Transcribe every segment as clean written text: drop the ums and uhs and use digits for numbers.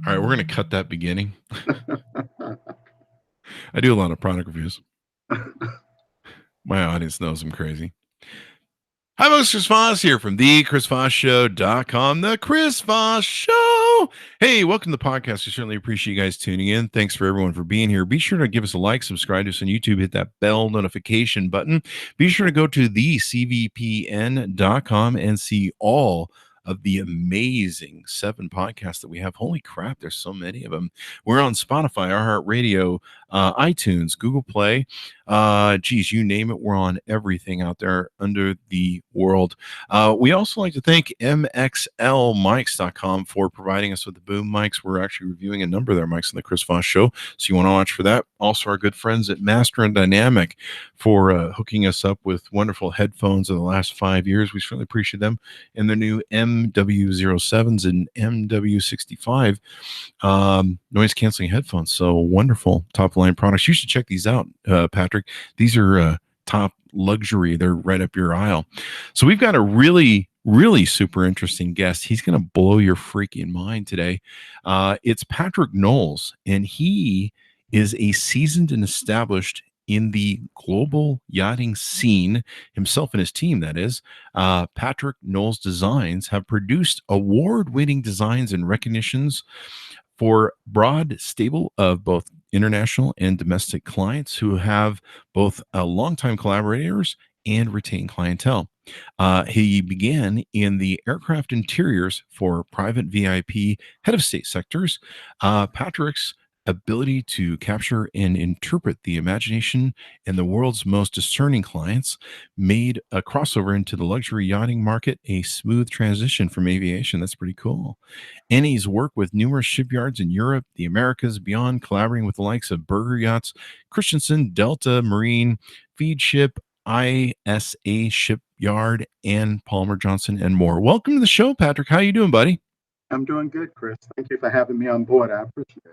All right, we're going to cut that beginning. I do a lot of product reviews. My audience knows I'm crazy. Hi, folks. Chris Voss here from the ChrisVossShow.com. The Chris Voss Show. Hey, welcome to the podcast. We certainly appreciate you guys tuning in. Thanks for everyone for being here. Be sure to give us a like, subscribe to us on YouTube, hit that bell notification button. Be sure to go to thecvpn.com and see all of the amazing 7 podcasts that we have. Holy crap, there's so many of them. We're on Spotify, iHeartRadio, iTunes, Google Play. Geez, you name it, we're on everything out there under the world. We also like to thank mxlmics.com for providing us with the boom mics. We're actually reviewing a number of their mics on the Chris Voss Show, so you want to watch for that. Also, our good friends at Master and Dynamic for hooking us up with wonderful headphones in the last 5 years. We certainly appreciate them. And their new MW07s and MW65 noise canceling headphones. So wonderful top line products. You should check these out, Patrick. These are top luxury. They're right up your aisle. So we've got a really super interesting guest. He's going to blow your freaking mind today. It's Patrick Knowles, and he is a seasoned and established in the global yachting scene, himself and his team, that is. Patrick Knowles Designs have produced award-winning designs and recognitions for broad stable of both international and domestic clients who have both longtime collaborators and retained clientele. He began in the aircraft interiors for private VIP head of state sectors. Patrick's ability to capture and interpret the imagination and the world's most discerning clients made a crossover into the luxury yachting market a smooth transition from aviation. That's pretty cool. And he's worked with numerous shipyards in Europe, the Americas, beyond, collaborating with the likes of Burger Yachts, Christensen, Delta Marine, Feed Ship, ISA Shipyard, and Palmer Johnson, and more. Welcome to the show, Patrick. How you doing, buddy? I'm doing good, Chris. Thank you for having me on board. I appreciate it.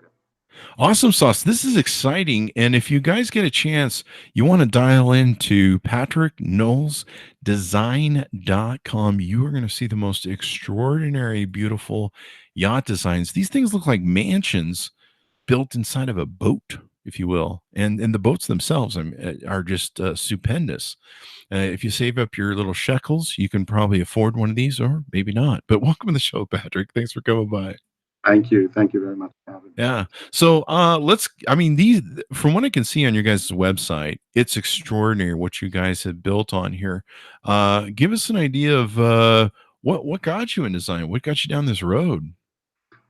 Awesome sauce. This is exciting. And if you guys get a chance, you want to dial into patrickknowlesdesign.com. You are going to see the most extraordinary, beautiful yacht designs. These things look like mansions built inside of a boat, if you will. And the boats themselves are just stupendous. If you save up your little shekels, you can probably afford one of these, or maybe not. But welcome to the show, Patrick. Thanks for coming by. Thank you. Thank you very much for having me. Yeah. So these, from what I can see on your guys' website, it's extraordinary what you guys have built on here. Give us an idea of what got you in design? What got you down this road?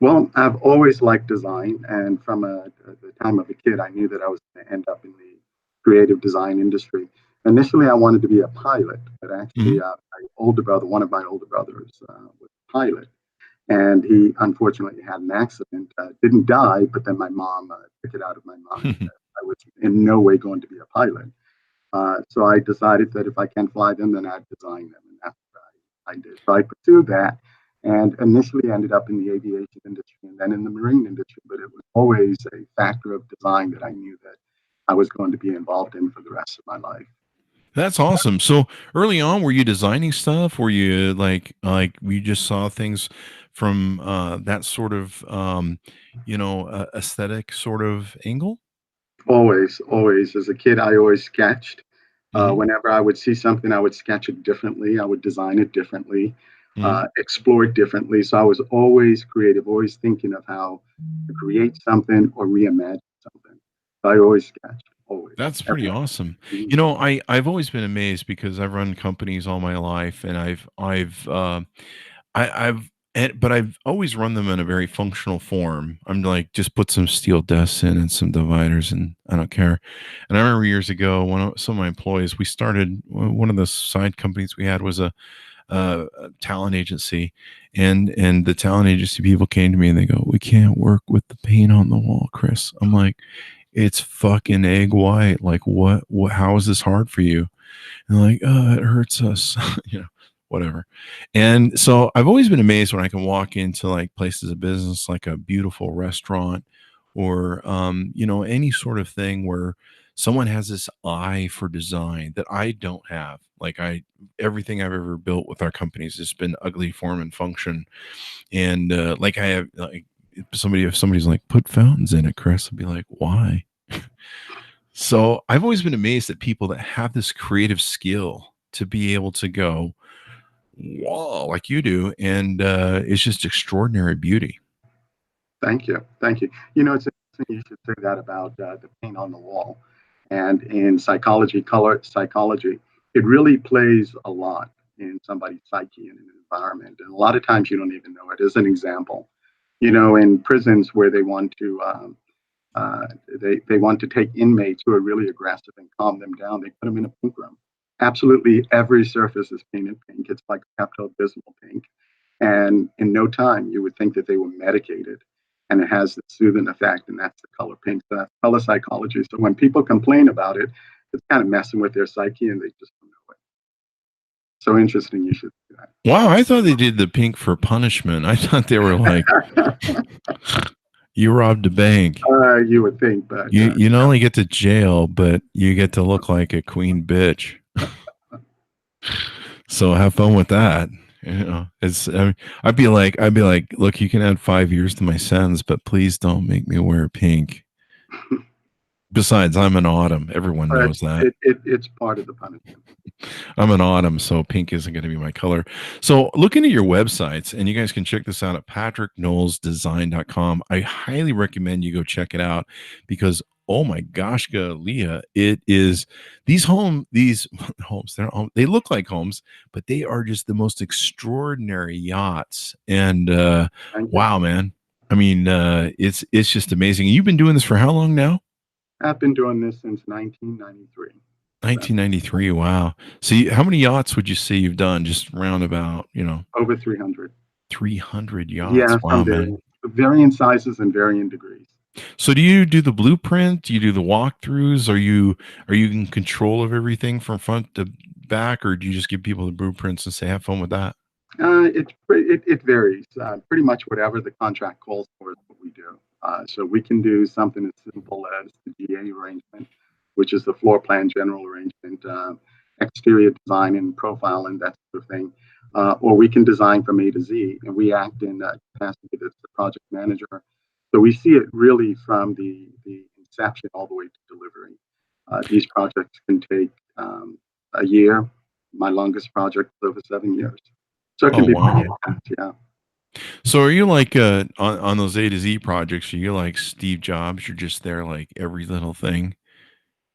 Well, I've always liked design. And from the time of a kid, I knew that I was going to end up in the creative design industry. Initially, I wanted to be a pilot, but actually, one of my older brothers was a pilot. And he unfortunately had an accident, didn't die, but then my mom took it out of my mind that I was in no way going to be a pilot. So I decided that if I can fly them, then I'd design them. And that's what I did. So I pursued that and initially ended up in the aviation industry and then in the marine industry. But it was always a factor of design that I knew that I was going to be involved in for the rest of my life. That's awesome. So early on, were you designing stuff? Were you like we just saw things from that sort of aesthetic sort of angle? Always. As a kid, I always sketched. Whenever I would see something, I would sketch it differently. I would design it differently, explore it differently. So I was always creative, always thinking of how to create something or reimagine something. So I always sketched. Always. That's pretty awesome. I've always been amazed because I've run companies all my life, and but I've always run them in a very functional form. I'm like, just put some steel desks in and some dividers, and I don't care. And I remember years ago, some of my employees, we started one of the side companies we had was a talent agency, and the talent agency people came to me and they go, "We can't work with the paint on the wall, Chris." I'm like, it's fucking egg white. Like, what, how is this hard for you? And like, it hurts us, whatever. And so I've always been amazed when I can walk into like places of business, like a beautiful restaurant or, any sort of thing where someone has this eye for design that I don't have. Like everything I've ever built with our companies has been ugly form and function. And I have if somebody's like, put fountains in it, Chris, I'd be like, why? So I've always been amazed at people that have this creative skill to be able to go, whoa, like you do. And it's just extraordinary beauty. Thank you. Thank you. You know, it's interesting you should say that about the paint on the wall. And in psychology, color psychology, it really plays a lot in somebody's psyche and an environment. And a lot of times you don't even know it. As an example, you know, in prisons where they want to they want to take inmates who are really aggressive and calm them down, they put them in a pink room. Absolutely every surface is painted pink. It's like Pepto-Bismol pink. And in no time, you would think that they were medicated. And it has the soothing effect, and that's the color pink. So that's color psychology. So when people complain about it, it's kind of messing with their psyche, and they just don't know it. So interesting, you should do that. Wow, I thought they did the pink for punishment. I thought they were like, you robbed a bank. You would think, but you not only get to jail, but you get to look like a queen bitch. So have fun with that. You know, I'd be like, look, you can add 5 years to my sentence, but please don't make me wear pink. Besides, I'm an autumn. Everyone knows that. It's part of the punishment. I'm an autumn, so pink isn't going to be my color. So looking at your websites, and you guys can check this out at patrickknowlesdesign.com. I highly recommend you go check it out because, oh my gosh, Leah, it is these homes, they look like homes, but they are just the most extraordinary yachts. And wow, man. I mean, it's just amazing. You've been doing this for how long now? I've been doing this since 1993. 1993. Wow. So how many yachts would you say you've done? Just roundabout, you know, over 300. 300 yachts. Yeah, wow, man. Varying sizes and varying degrees. So do you do the blueprint? Do you do the walkthroughs? Are you in control of everything from front to back, or do you just give people the blueprints and say, have fun with that? It varies. Pretty much whatever the contract calls for is what we do. So we can do something as simple as the GA arrangement, which is the floor plan general arrangement, exterior design and profile and that sort of thing. Or we can design from A to Z, and we act in capacity as the project manager. So we see it really from the inception all the way to delivery. These projects can take a year. My longest project was over 7 years. So it can be pretty intense, yeah. So are you like on those A to Z projects, are you like Steve Jobs? You're just there like every little thing.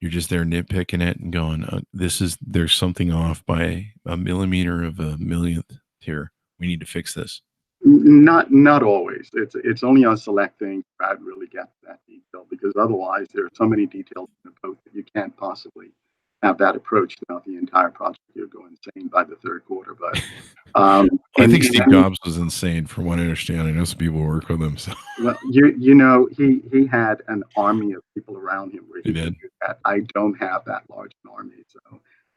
You're just there nitpicking it and going, there's something off by a millimeter of a millionth here. We need to fix this. Not always. It's only on select things where I'd really get that detail, because otherwise there are so many details in the boat that you can't possibly have that approach throughout the entire project. You'll go insane by the third quarter. But I think Steve Jobs was insane, from what I understand. I know some people work with him. So. Well, you know, he had an army of people around him where he did that. I don't have that large an army, so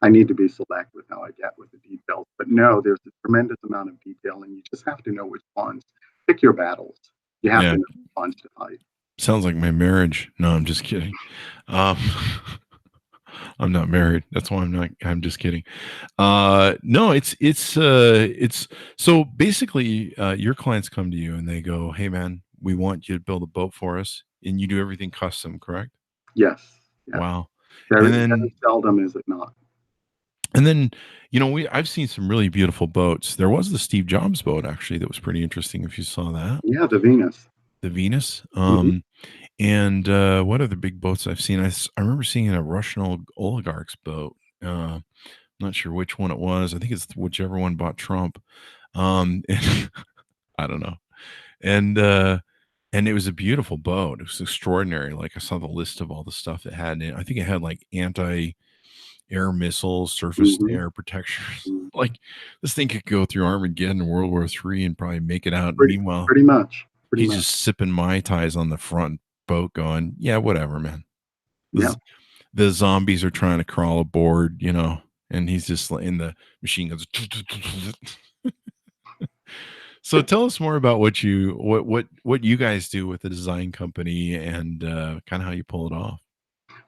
I need to be select with how I get with the details. But no, there's a tremendous amount of detail, and you just have to know which ones. Pick your battles. You have to know which ones to fight. Sounds like my marriage. No, I'm just kidding. I'm not married. That's why I'm just kidding. No, it's so basically your clients come to you and they go, hey man, we want you to build a boat for us, and you do everything custom, correct? Yes. Wow. Very seldom is it not. And then, you know, I've seen some really beautiful boats. There was the Steve Jobs boat, actually, that was pretty interesting, if you saw that. Yeah, the Venus. The Venus. And what other big boats I've seen? I remember seeing a Russian oligarch's boat. Not sure which one it was. I think it's whichever one bought Trump. I don't know. And it was a beautiful boat. It was extraordinary. Like, I saw the list of all the stuff it had in it. I think it had like anti-air missiles, surface air protection. Like, this thing could go through Armageddon, World War III, and probably make it out. Meanwhile, pretty much. He's just sipping Mai Tais on the front boat going, yeah, whatever, man. The zombies are trying to crawl aboard, you know, and he's just in the machine guns. So tell us more about what you guys do with the design company and kind of how you pull it off.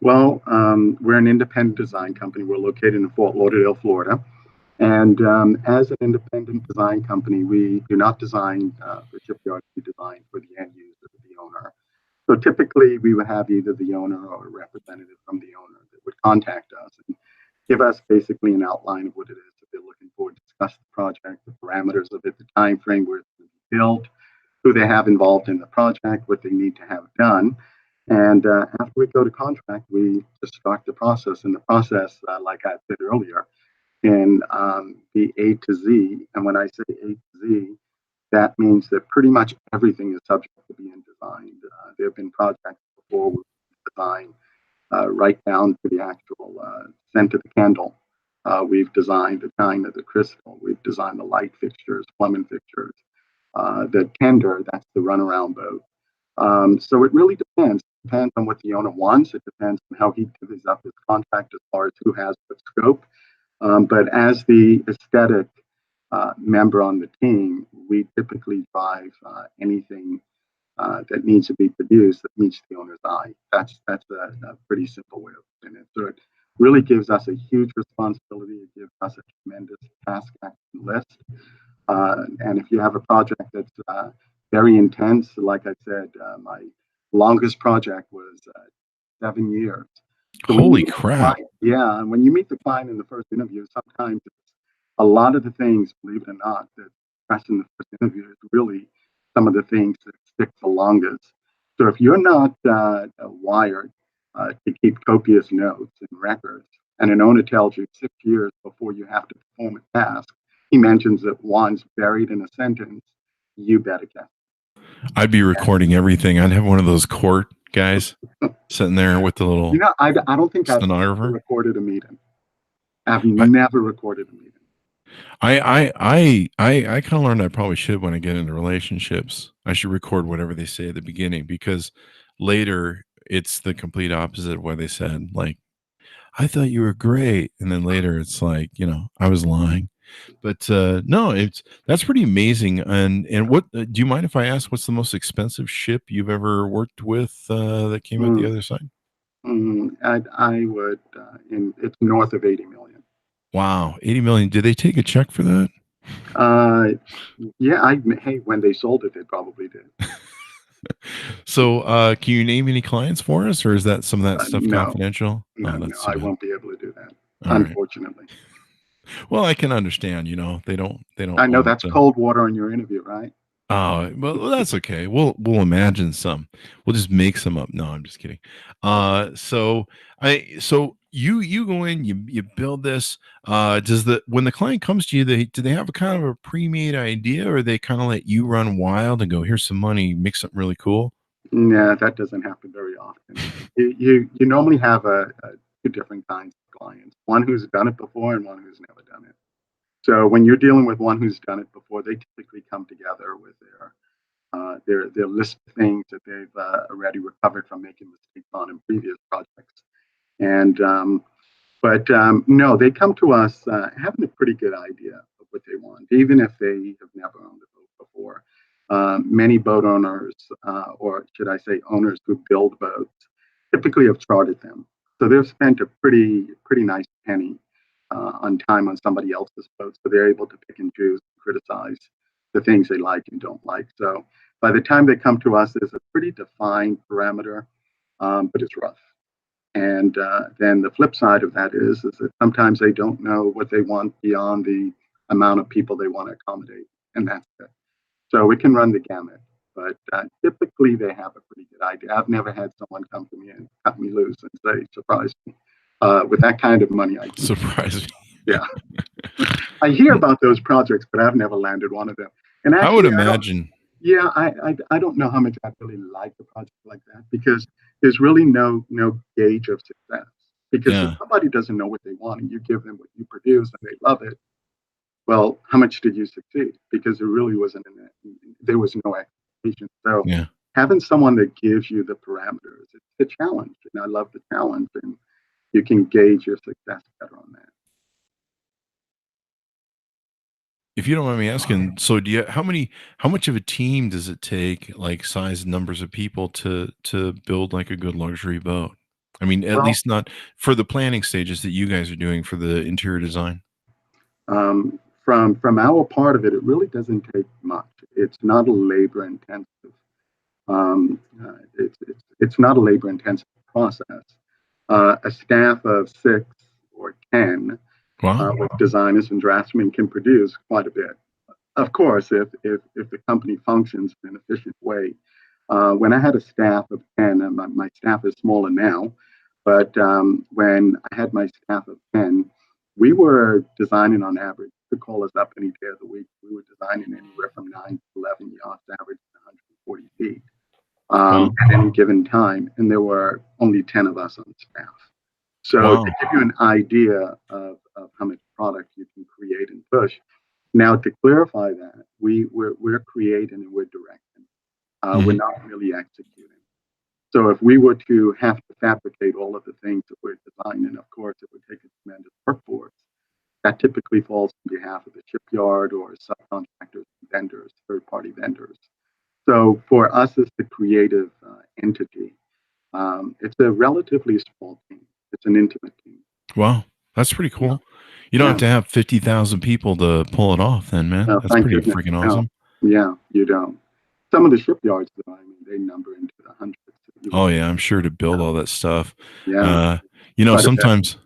Well, we're an independent design company. We're located in Fort Lauderdale, Florida. And as an independent design company, we do not design for shipyards. We design for the end user. typically we would have either the owner or a representative from the owner that would contact us and give us basically an outline of what it is that they're looking for, discuss the project, the parameters of it, the time frame where it's going to be built, who they have involved in the project, what they need to have done. And after we go to contract, we just start the process. And the process, like I said earlier, can be A to Z. And when I say A to Z, that means that pretty much everything is subject to being designed. There have been projects before with design right down to the actual scent of the candle. We've designed the shine of the crystal. We've designed the light fixtures, plumbing fixtures. The tender, that's the runaround boat. So it really depends. It depends on what the owner wants. It depends on how he divvies up his contract as far as who has what scope. But as the aesthetic member on the team, we typically drive anything that needs to be produced that meets the owner's eye. That's a pretty simple way of putting it. So it really gives us a huge responsibility. It gives us a tremendous task action list. And if you have a project that's very intense, like I said, my longest project was 7 years. So Holy crap. yeah, and when you meet the client in the first interview, sometimes it's a lot of the things, believe it or not, that expressed in the first interview is really some of the things that stick the longest. So if you're not wired to keep copious notes and records, and an owner tells you 6 years before you have to perform a task, he mentions that one's buried in a sentence, you better guess. I'd be recording everything. I'd have one of those court guys sitting there with the little I don't think I've stenographer. recorded a meeting. I've never recorded a meeting. I kind of learned I probably should when I get into relationships. I should record whatever they say at the beginning, because later it's the complete opposite of what they said. Like, I thought you were great, and then later it's like, I was lying. But no, that's pretty amazing. And what do you mind if I ask? What's the most expensive ship you've ever worked with that came out the other side? I would. It's north of 80 million. Wow, 80 million. Did they take a check for that? Yeah. Hey, when they sold it, they probably did. So, can you name any clients for us, or is that some of that stuff No. confidential? No, I won't be able to do that, All right. unfortunately. Well, I can understand. They don't. I know that's cold water on your interview, right? Oh, well, that's okay. We'll imagine some. We'll just make some up. No, I'm just kidding. So you go in, you build this. When the client comes to you, do they have a kind of a pre-made idea, or they kind of let you run wild and go, here's some money, make something really cool? No, that doesn't happen very often. You normally have two different kinds of clients: one who's done it before and one who's never done it. So when you're dealing with one who's done it before, they typically come together with their list of things that they've already recovered from making mistakes on in previous projects. And no, they come to us having a pretty good idea of what they want, even if they have never owned a boat before. Many boat owners, or should I say owners who build boats, typically have chartered them. So they've spent a pretty nice penny on time on somebody else's boat. So they're able to pick and choose, criticize the things they like and don't like. So by the time they come to us, there's a pretty defined parameter, but it's rough. And then the flip side of that is that sometimes they don't know what they want beyond the amount of people they want to accommodate, and that's it. So we can run the gamut, but typically they have a pretty good idea. I've never had someone come to me and cut me loose and say, "Surprise me." With that kind of money, I can surprise me. Yeah, I hear about those projects, but I've never landed one of them. And actually, I would imagine. I don't know how much I really like a project like that, because there's really no gauge of success. Because if somebody doesn't know what they want and you give them what you produce and they love it, well, how much did you succeed? Because there really wasn't there was no expectation. So having someone that gives you the parameters, it's a challenge, and I love the challenge, and you can gauge your success better on that. If you don't mind me asking, so how much of a team does it take, like size numbers of people to build like a good luxury boat? I mean, at least not for the planning stages that you guys are doing for the interior design. From our part of it, it really doesn't take much. It's not labor intensive. It's not a labor-intensive process. A staff of 6 or 10 Wow. with designers and draftsmen can produce quite a bit. Of course, if the company functions in an efficient way. When I had a staff of 10, and my staff is smaller now, but when I had my staff of 10, we were designing on average. You could call us up any day of the week. We were designing anywhere from 9 to 11 yachts, average 140 feet Wow. at any given time. And there were only 10 of us on staff. So to Wow. give you an idea of how much product you can create and push. Now, to clarify that, we're creating and we're directing. We're Hmm. not really executing. So if we were to have to fabricate all of the things that we're designing, of course, it would take a tremendous workforce. That typically falls on behalf of the shipyard or subcontractors, vendors, third-party vendors. So for us as the creative entity, it's a relatively small team. It's an intimate team. Wow. That's pretty Yeah. cool. You don't have Yeah. to have 50,000 people to pull it off then, man. That's Thank pretty goodness freaking you don't. awesome. Yeah, you don't. Some of the shipyards, though, I mean, they number into the hundreds. You would Oh think, yeah, I'm sure to build all that stuff. yeah, Uh, quite a bit.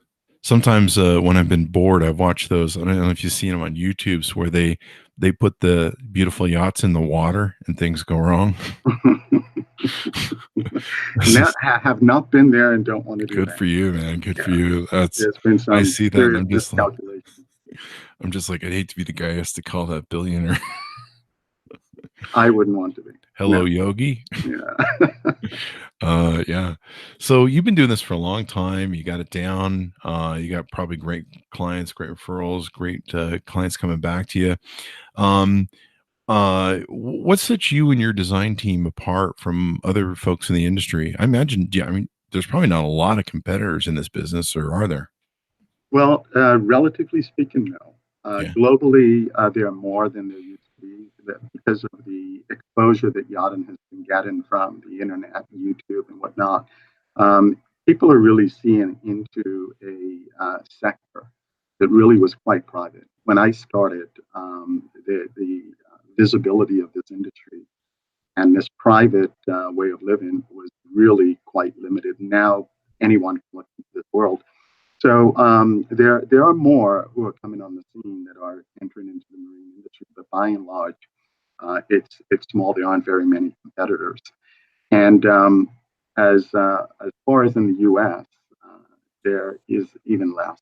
sometimes when I've been bored, I've watched those. I don't know if you've seen them on YouTube's where they put the beautiful yachts in the water and things go wrong. It's Now, just have not been there and don't want to do good that. for you, man. Good for Yeah, you. That's there's been I some see that and serious miscalculation. I'd hate to be the guy who has to call that billionaire. I wouldn't want to be. Hello, No. Yogi. Yeah. Yeah. So you've been doing this for a long time. You got it down. You got probably great clients, great referrals, great clients coming back to you. Um, what sets you and your design team apart from other folks in the industry? I imagine, yeah, I mean, there's probably not a lot of competitors in this business, or are there? Well, relatively speaking, no. Yeah. Globally, there are more than there used to be because of the exposure that yachting has been getting from the internet, YouTube, and whatnot. People are really seeing into a sector that really was quite private. When I started, the visibility of this industry and this private way of living was really quite limited. Now anyone can look into this world. So there are more who are coming on the scene that are entering into the marine industry, but by and large, it's small. There aren't very many competitors, and as far as in the U.S., there is even less.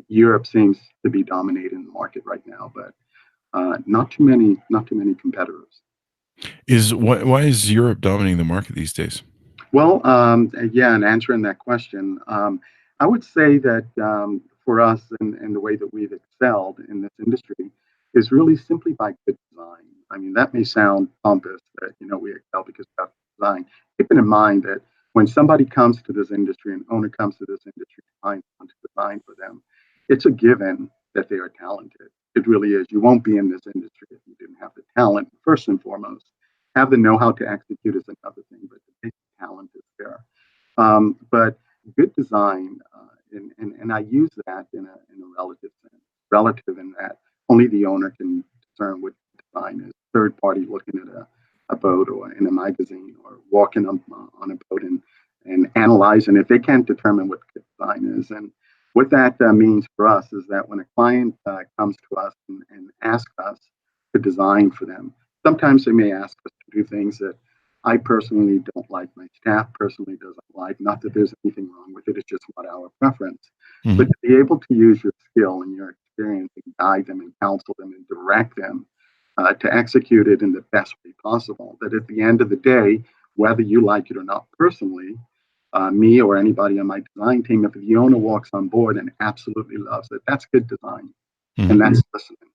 Europe seems to be dominating the market right now, but not too many competitors. Why is Europe dominating the market these days? Well, yeah, and answering that question, I would say that for us and the way that we've excelled in this industry is really simply by good design. I mean, that may sound pompous that, we excel because we have design. Keeping in mind that when somebody comes to this industry, an owner comes to this industry to find someone to design for them, it's a given that they are talented. It really is. You won't be in this industry if you didn't have the talent, first and foremost. Have the know-how to execute is another thing, but the basic talent is there. But good design, and I use that in a relative sense, relative in that only the owner can discern what design is. Third party looking at a boat or in a magazine or walking on a boat and analyzing it, they can't determine what good design is. And what that means for us is that when a client comes to us and asks us to design for them, sometimes they may ask us to do things that I personally don't like, my staff personally doesn't like. Not that there's anything wrong with it, it's just not our preference. But Hmm. to be able to use your skill and your experience and guide them and counsel them and direct them to execute it in the best way possible, that at the end of the day, whether you like it or not personally, me or anybody on my design team, if the owner walks on board and absolutely loves it, that's good design. And Hmm. that's listening.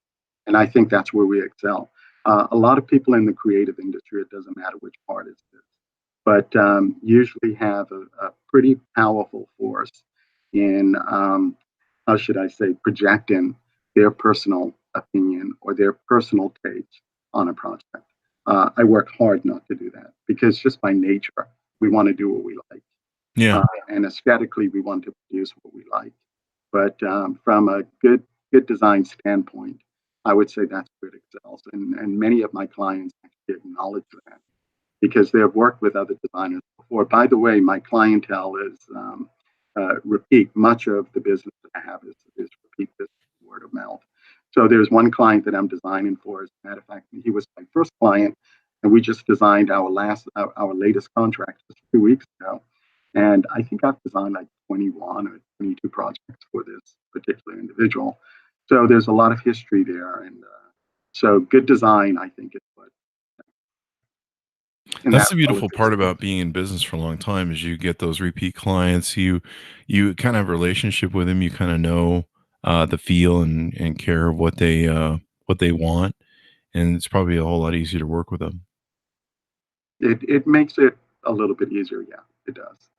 And I think that's where we excel. A lot of people in the creative industry, it doesn't matter which part it is, but usually have a pretty powerful force in, how should I say, projecting their personal opinion or their personal take on a project. I work hard not to do that because just by nature, we want to do what we like. Yeah. And aesthetically, we want to produce what we like. But from a good design standpoint, I would say that's where it excels, and many of my clients actually acknowledge that. because they have worked with other designers before. By the way, my clientele is repeat. Much of the business that I have is repeat business, word of mouth. So there's one client that I'm designing for. As a matter of fact, he was my first client, and we just designed our latest contract just 2 weeks ago. And I think I've designed like 21 or 22 projects for this particular individual. So there's a lot of history there, and so good design, I think, is what. That's the beautiful part about being in business for a long time is you get those repeat clients. You kind of have a relationship with them. You kind of know the feel and care of what they want, and it's probably a whole lot easier to work with them. It makes it a little bit easier. Yeah, it does.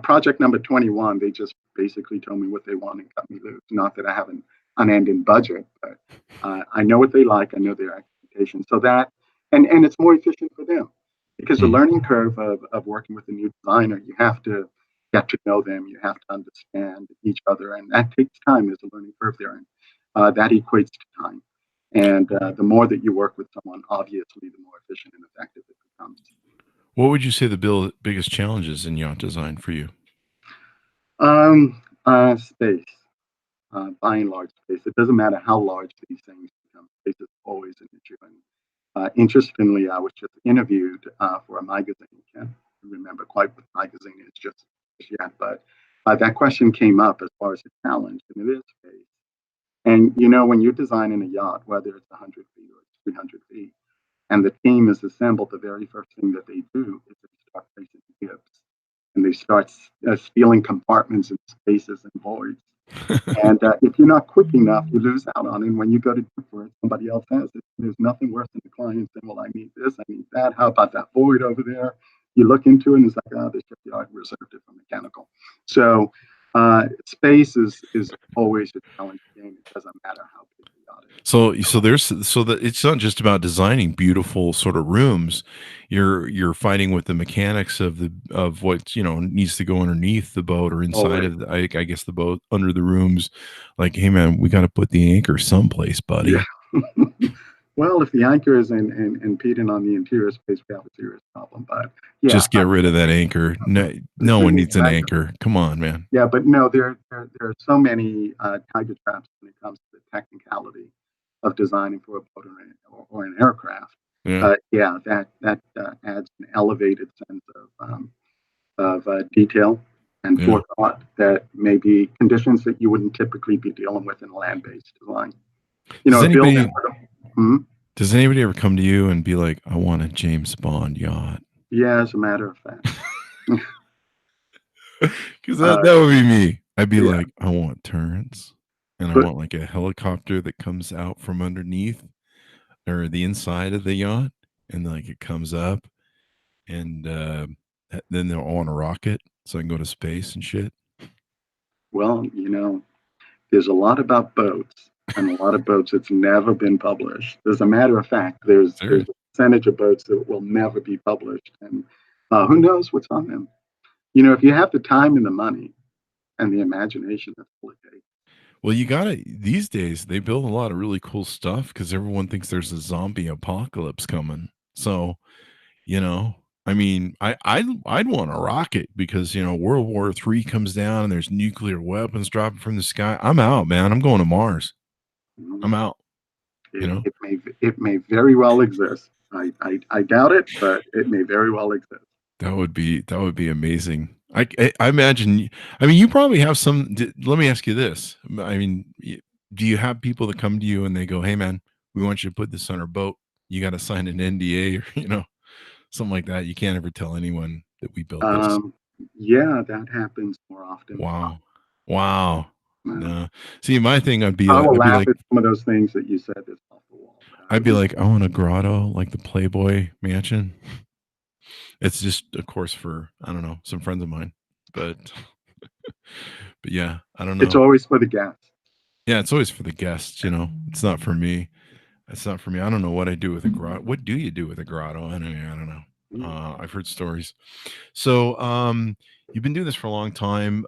Project number 21, they just basically told me what they want and cut me loose. Not that I have an unending budget, but I know what they like. I know their expectations. So that, and it's more efficient for them. Because the learning curve of working with a new designer, you have to get to know them, you have to understand each other, and that takes time. There's a learning curve there, and that equates to time. And the more that you work with someone, obviously, the more efficient and effective it becomes. What would you say the biggest challenges in yacht design for you? Space. By and large, space. It doesn't matter how large these things become. Space is always an issue. And interestingly, I was just interviewed for a magazine. I can't remember quite what magazine is just yet, but that question came up as far as a challenge, and it is space. And when you're designing a yacht, whether it's 100 feet or it's 300 feet, and the team is assembled, the very first thing that they do is they start placing gifts, and they start stealing compartments and spaces and voids. And if you're not quick enough, you lose out on it. And when you go to do for it, somebody else has it. There's nothing worse than the client saying, well, I need this, I need that. How about that void over there? You look into it and it's like, oh, this shipyard reserved it for mechanical. So space is always a challenge game. It doesn't matter how big the yacht is. So that it's not just about designing beautiful sort of rooms. You're fighting with the mechanics of what needs to go underneath the boat or inside of I guess the boat under the rooms. Like, hey man, we got to put the anchor someplace, buddy. Yeah. Well, if the anchor is impeding on the interior space, we have a serious problem. But yeah, just get rid of that anchor. No one needs an anchor. Come on, man. Yeah, but no, there are so many tiger traps when it comes to the technicality of designing for a boat or an aircraft. Yeah, that adds an elevated sense of detail and forethought that may be conditions that you wouldn't typically be dealing with in a land-based design. Does anybody ever come to you and be like, I want a James Bond yacht? Yeah, as a matter of fact. Because that would be me. I'd be like, I want turrets, and I want like a helicopter that comes out from underneath or the inside of the yacht, and like it comes up, and then they'll want a rocket so I can go to space and shit. Well, there's a lot about boats, and a lot of boats that's never been published. As a matter of fact, there's a percentage of boats that will never be published, and who knows what's on them. If you have the time and the money and the imagination, that's all it takes. Well, you got to these days. They build a lot of really cool stuff because everyone thinks there's a zombie apocalypse coming. So, I mean, I'd want a rocket because World War III comes down and there's nuclear weapons dropping from the sky. I'm out, man. I'm going to Mars. I'm out. It may very well exist. I doubt it, but it may very well exist. That would be amazing. I imagine. I mean, you probably have some. Let me ask you this. I mean, do you have people that come to you and they go, "Hey, man, we want you to put this on our boat. You got to sign an NDA or something like that. You can't ever tell anyone that we built this." Yeah, that happens more often. Wow. No. See, my thing, I'd be I will laugh like, at some of those things that you said that's off the wall. I'd be like, I want a grotto like the Playboy Mansion. It's just, of course, for I don't know, some friends of mine, but yeah, I don't know. It's always for the guests. Yeah, it's always for the guests. It's not for me. It's not for me. I don't know what I do with a grotto. What do you do with a grotto? I don't know. I've heard stories. So, you've been doing this for a long time.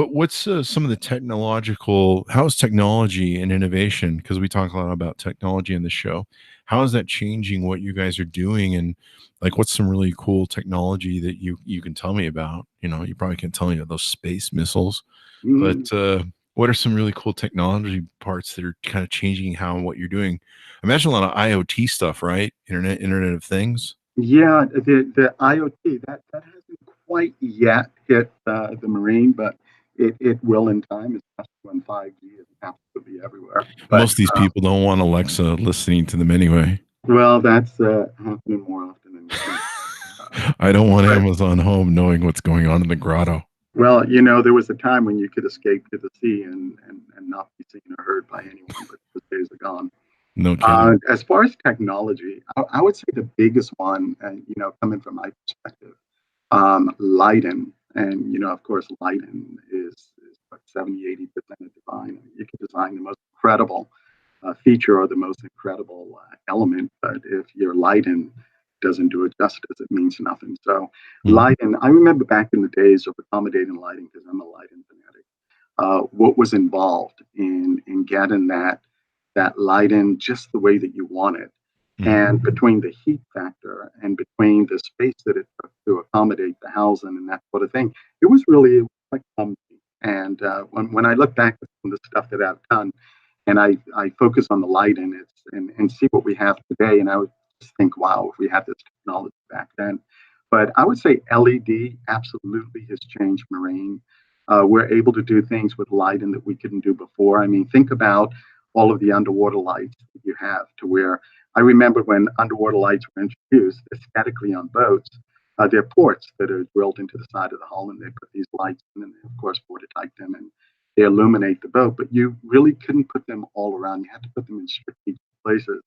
What's some of the technological? How is technology and innovation? Because we talk a lot about technology in the show. How is that changing what you guys are doing? And like, what's some really cool technology that you can tell me about? You probably can't tell me about those space missiles, Mm, but what are some really cool technology parts that are kind of changing how and what you're doing? I imagine a lot of IoT stuff, right? Internet of Things. yeah, the IoT that hasn't quite yet hit the marine, but it will in time, especially when 5G is absolutely everywhere. But Most of these people don't want Alexa listening to them anyway. well, that's happening more often than you think. I don't want But Amazon Home knowing what's going on in the grotto. well, there was a time when you could escape to the sea and not be seen or heard by anyone, but those days are gone. No kidding. As far as technology, I would say the biggest one, and coming from my perspective, lighting. And of course, lighting is what 70-80% of design. You can design the most incredible feature or the most incredible element, but if your lighting doesn't do it justice, it means nothing. So, Mm, lighting. I remember back in the days of accommodating lighting because I'm a lighting fanatic. What was involved in getting that lighting just the way that you want it, mm, and between the heat factor and between the space that it took to accommodate the housing and that sort of thing, it was really quite clumsy. And when I look back at some of the stuff that I've done, and I focus on the lighting and see what we have today, and I would just think, wow, if we had this technology back then. But I would say LED absolutely has changed marine. We're able to do things with lighting that we couldn't do before. I mean, think about all of the underwater lights that you have to where I remember when underwater lights were introduced aesthetically on boats, they're ports that are drilled into the side of the hull, and they put these lights in, and they, of course, watertight them, and they illuminate the boat. But you really couldn't put them all around. You had to put them in strategic places.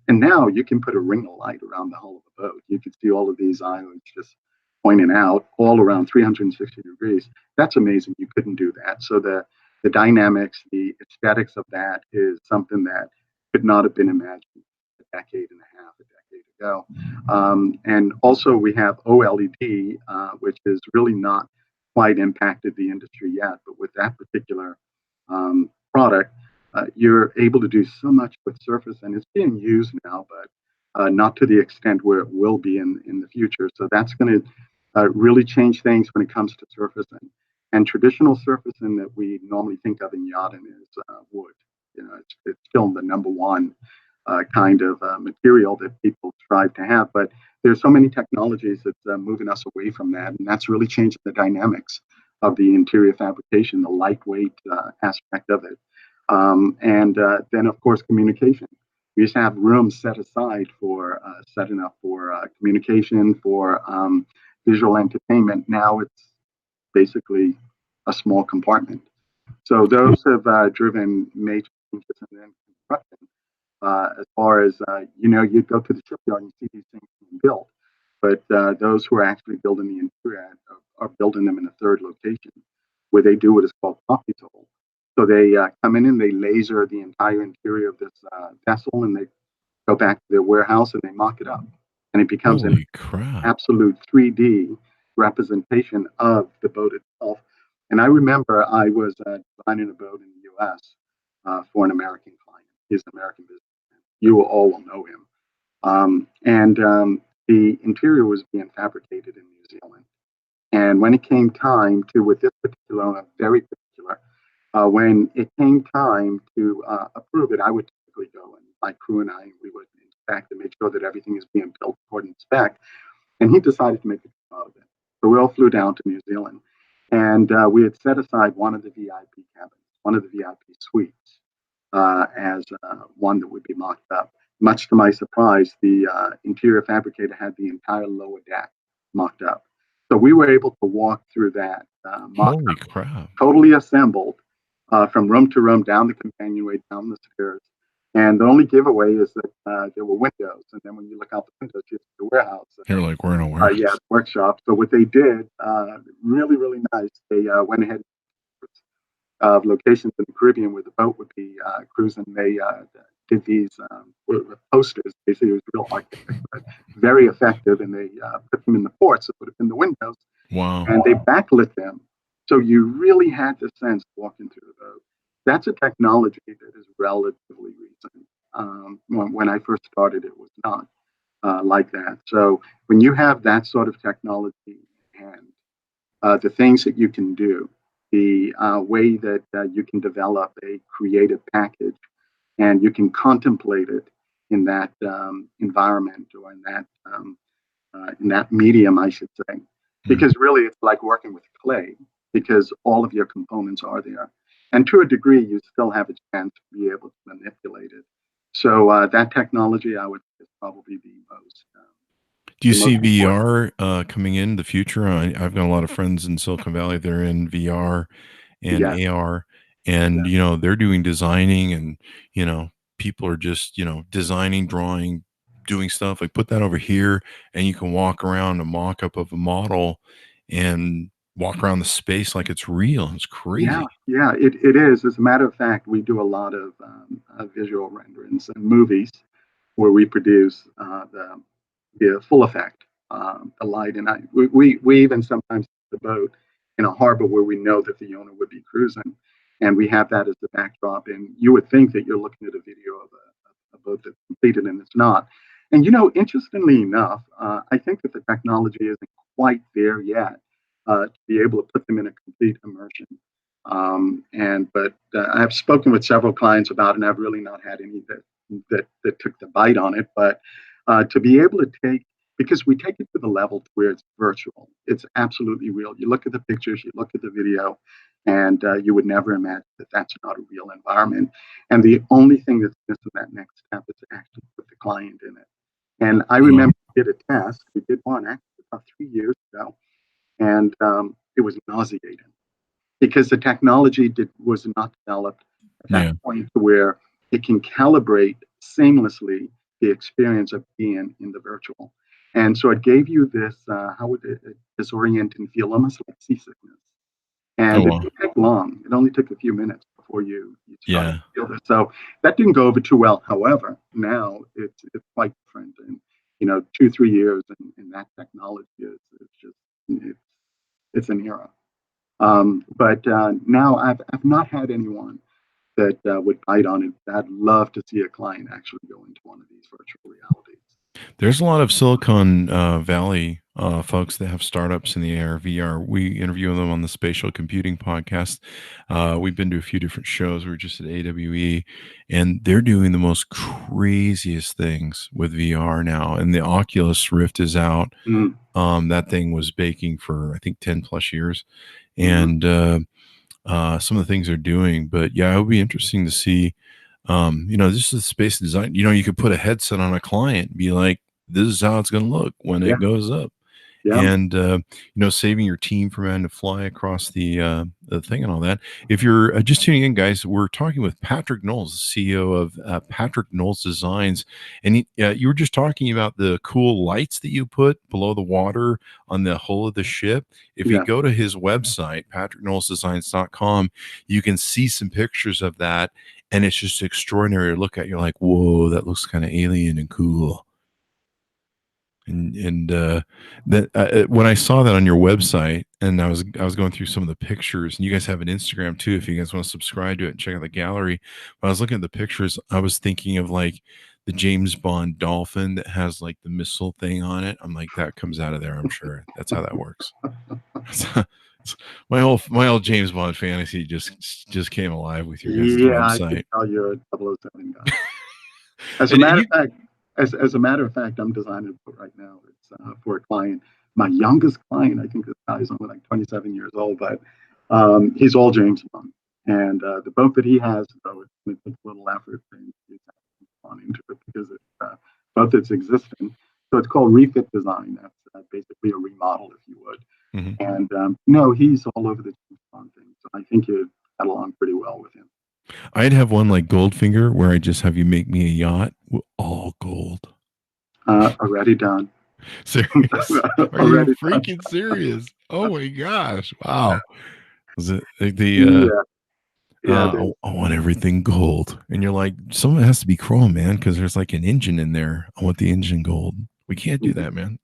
And now you can put a ring of light around the hull of the boat. You can see all of these islands just pointing out all around 360 degrees. That's amazing. You couldn't do that. So the dynamics, the aesthetics of that is something that could not have been imagined a decade and a half, a decade ago. And also we have OLED, which is really not quite impacted the industry yet, but with that particular product, you're able to do so much with Surface, and it's being used now, but not to the extent where it will be in the future. So that's going to really change things when it comes to surfacing. And traditional surfacing that we normally think of in yachting is wood. It's still the number one kind of material that people strive to have. But there's so many technologies that's moving us away from that, and that's really changing the dynamics of the interior fabrication, the lightweight aspect of it. And then, of course, communication. We used to have rooms set aside for setting up for communication, for visual entertainment. Now it's basically a small compartment. So those have driven major changes in construction. As far as you'd go to the shipyard and see these things being built, but those who are actually building the interior are building them in a third location where they do what is called coffee toll. So they come in and they laser the entire interior of this vessel, and they go back to their warehouse and they mock it up, and it becomes an holy crap. absolute 3D representation of the boat itself. And I remember I was designing a boat in the U.S. For an American client. He's an American businessman. You all will know him. And the interior was being fabricated in New Zealand. And when it came time to, with this particular, very particular, when it came time to approve it, I would typically go, and my crew and I, we would inspect and make sure that everything is being built according to spec. And he decided to make a trip out of it. So we all flew down to New Zealand, and we had set aside one of the VIP cabins, one of the VIP suites, as one that would be mocked up. Much to my surprise, the interior fabricator had the entire lower deck mocked up. So we were able to walk through that mock Holy up, crap. totally assembled from room to room, down the companionway, down the stairs. And the only giveaway is that there were windows. And then when you look out the windows, you see the warehouse. You're like, we're in a Yeah, warehouse. workshop. So what they did, really, really nice. They went ahead of locations in the Caribbean where the boat would be cruising. They did these with posters. Basically, it was real architecture, but very effective. And they put them in the ports. It would have been the windows, Wow. and they backlit them So you really had the sense walking through the boat. That's a technology that is relatively recent. When I first started, it was not like that. So when you have that sort of technology in hand, the things that you can do, the way that you can develop a creative package, and you can contemplate it in that environment or in that medium, I should say, because really it's like working with clay because all of your components are there, and to a degree, you still have a chance to be able to manipulate it. So that technology, I would say, is probably Do you the most see important. VR coming in the future? I've got a lot of friends in Silicon Valley that are in VR and Yeah, AR, and yeah, they're doing designing, and people are just designing, drawing, doing stuff like put that over here, and you can walk around a mock-up of a model and walk around the space like it's real. It's yeah, crazy. yeah. It is. As a matter of fact, we do a lot of visual renderings and movies where we produce the full effect, the light. And we even sometimes the boat in a harbor where we know that the owner would be cruising, and we have that as the backdrop. And you would think that you're looking at a video of a boat that's completed, and it's not. And interestingly enough, I think that the technology isn't quite there yet to be able to put them in a complete immersion. But I've spoken with several clients about it, and I've really not had any that took the bite on it. But to be able to take, because we take it to the level to where it's virtual, it's absolutely real. You look at the pictures, you look at the video, and you would never imagine that that's not a real environment. And the only thing that's missing that next step is to actually put the client in it. And I Oh, remember we did a test. We did one actually about 3 years ago, and it was nauseating because the technology was not developed at that yeah. point to where it can calibrate seamlessly the experience of being in the virtual. And so it gave you this, how would it, disorienting feel, almost like seasickness. Oh, And it wow. didn't take long. It only took a few minutes before you started Yeah. to feel this. So that didn't go over too well. However, now it's quite different. And, 2, 3 years and that technology is just, it's, it's an era. But now I've not had anyone that would bite on it. I'd love to see a client actually go into one of these virtual realities. There's a lot of Silicon Valley folks that have startups in the AR VR. We interview them on the Spatial Computing Podcast. We've been to a few different shows. We were just at AWE, and they're doing the most craziest things with VR now. And the Oculus Rift is out. Mm, That thing was baking for I think 10 plus years, mhm. and some of the things they're doing. But yeah, it would be interesting to see. This is space design. You could put a headset on a client and be like, this is how it's going to look when Yeah, it goes up. yeah, And, saving your team from having to fly across the thing and all that. If you're just tuning in, guys, we're talking with Patrick Knowles, the CEO of Patrick Knowles Designs. And you were just talking about the cool lights that you put below the water on the hull of the ship. If you yeah. go to his website, patrickknowlesdesigns.com, you can see some pictures of that. And it's just extraordinary to look at. You're like, whoa, that looks kind of alien and cool. And that when I saw that on your website, and I was going through some of the pictures, and you guys have an Instagram too, if you guys want to subscribe to it and check out the gallery. When I was looking at the pictures, I was thinking of like the James Bond dolphin that has like the missile thing on it. I'm like, that comes out of there. I'm sure that's how that works. My old James Bond fantasy just came alive with your guys' Yeah, I could website. tell you're a 007 guy. As a And matter you, of fact, as a matter of fact, I'm designing a book right now. It's for a client. My youngest client, I think this guy is only like 27 years old, but he's all James Bond. And the boat that he has, though, it's going to take a little effort to introduce on into it because it's boat that's existing. So it's called refit design. That's basically a remodel, if you would. Mhm. And no, he's all over the James Bond thing. So I think you got along pretty well with him. I'd have one like Goldfinger where I just have you make me a yacht all gold. Already done. Serious? Are you Already done. freaking serious? Oh my gosh! Wow. Was it like Yeah, yeah, dude. I want everything gold, and you're like, some of it has to be chrome, man, because there's like an engine in there. I want the engine gold. We can't do that, man.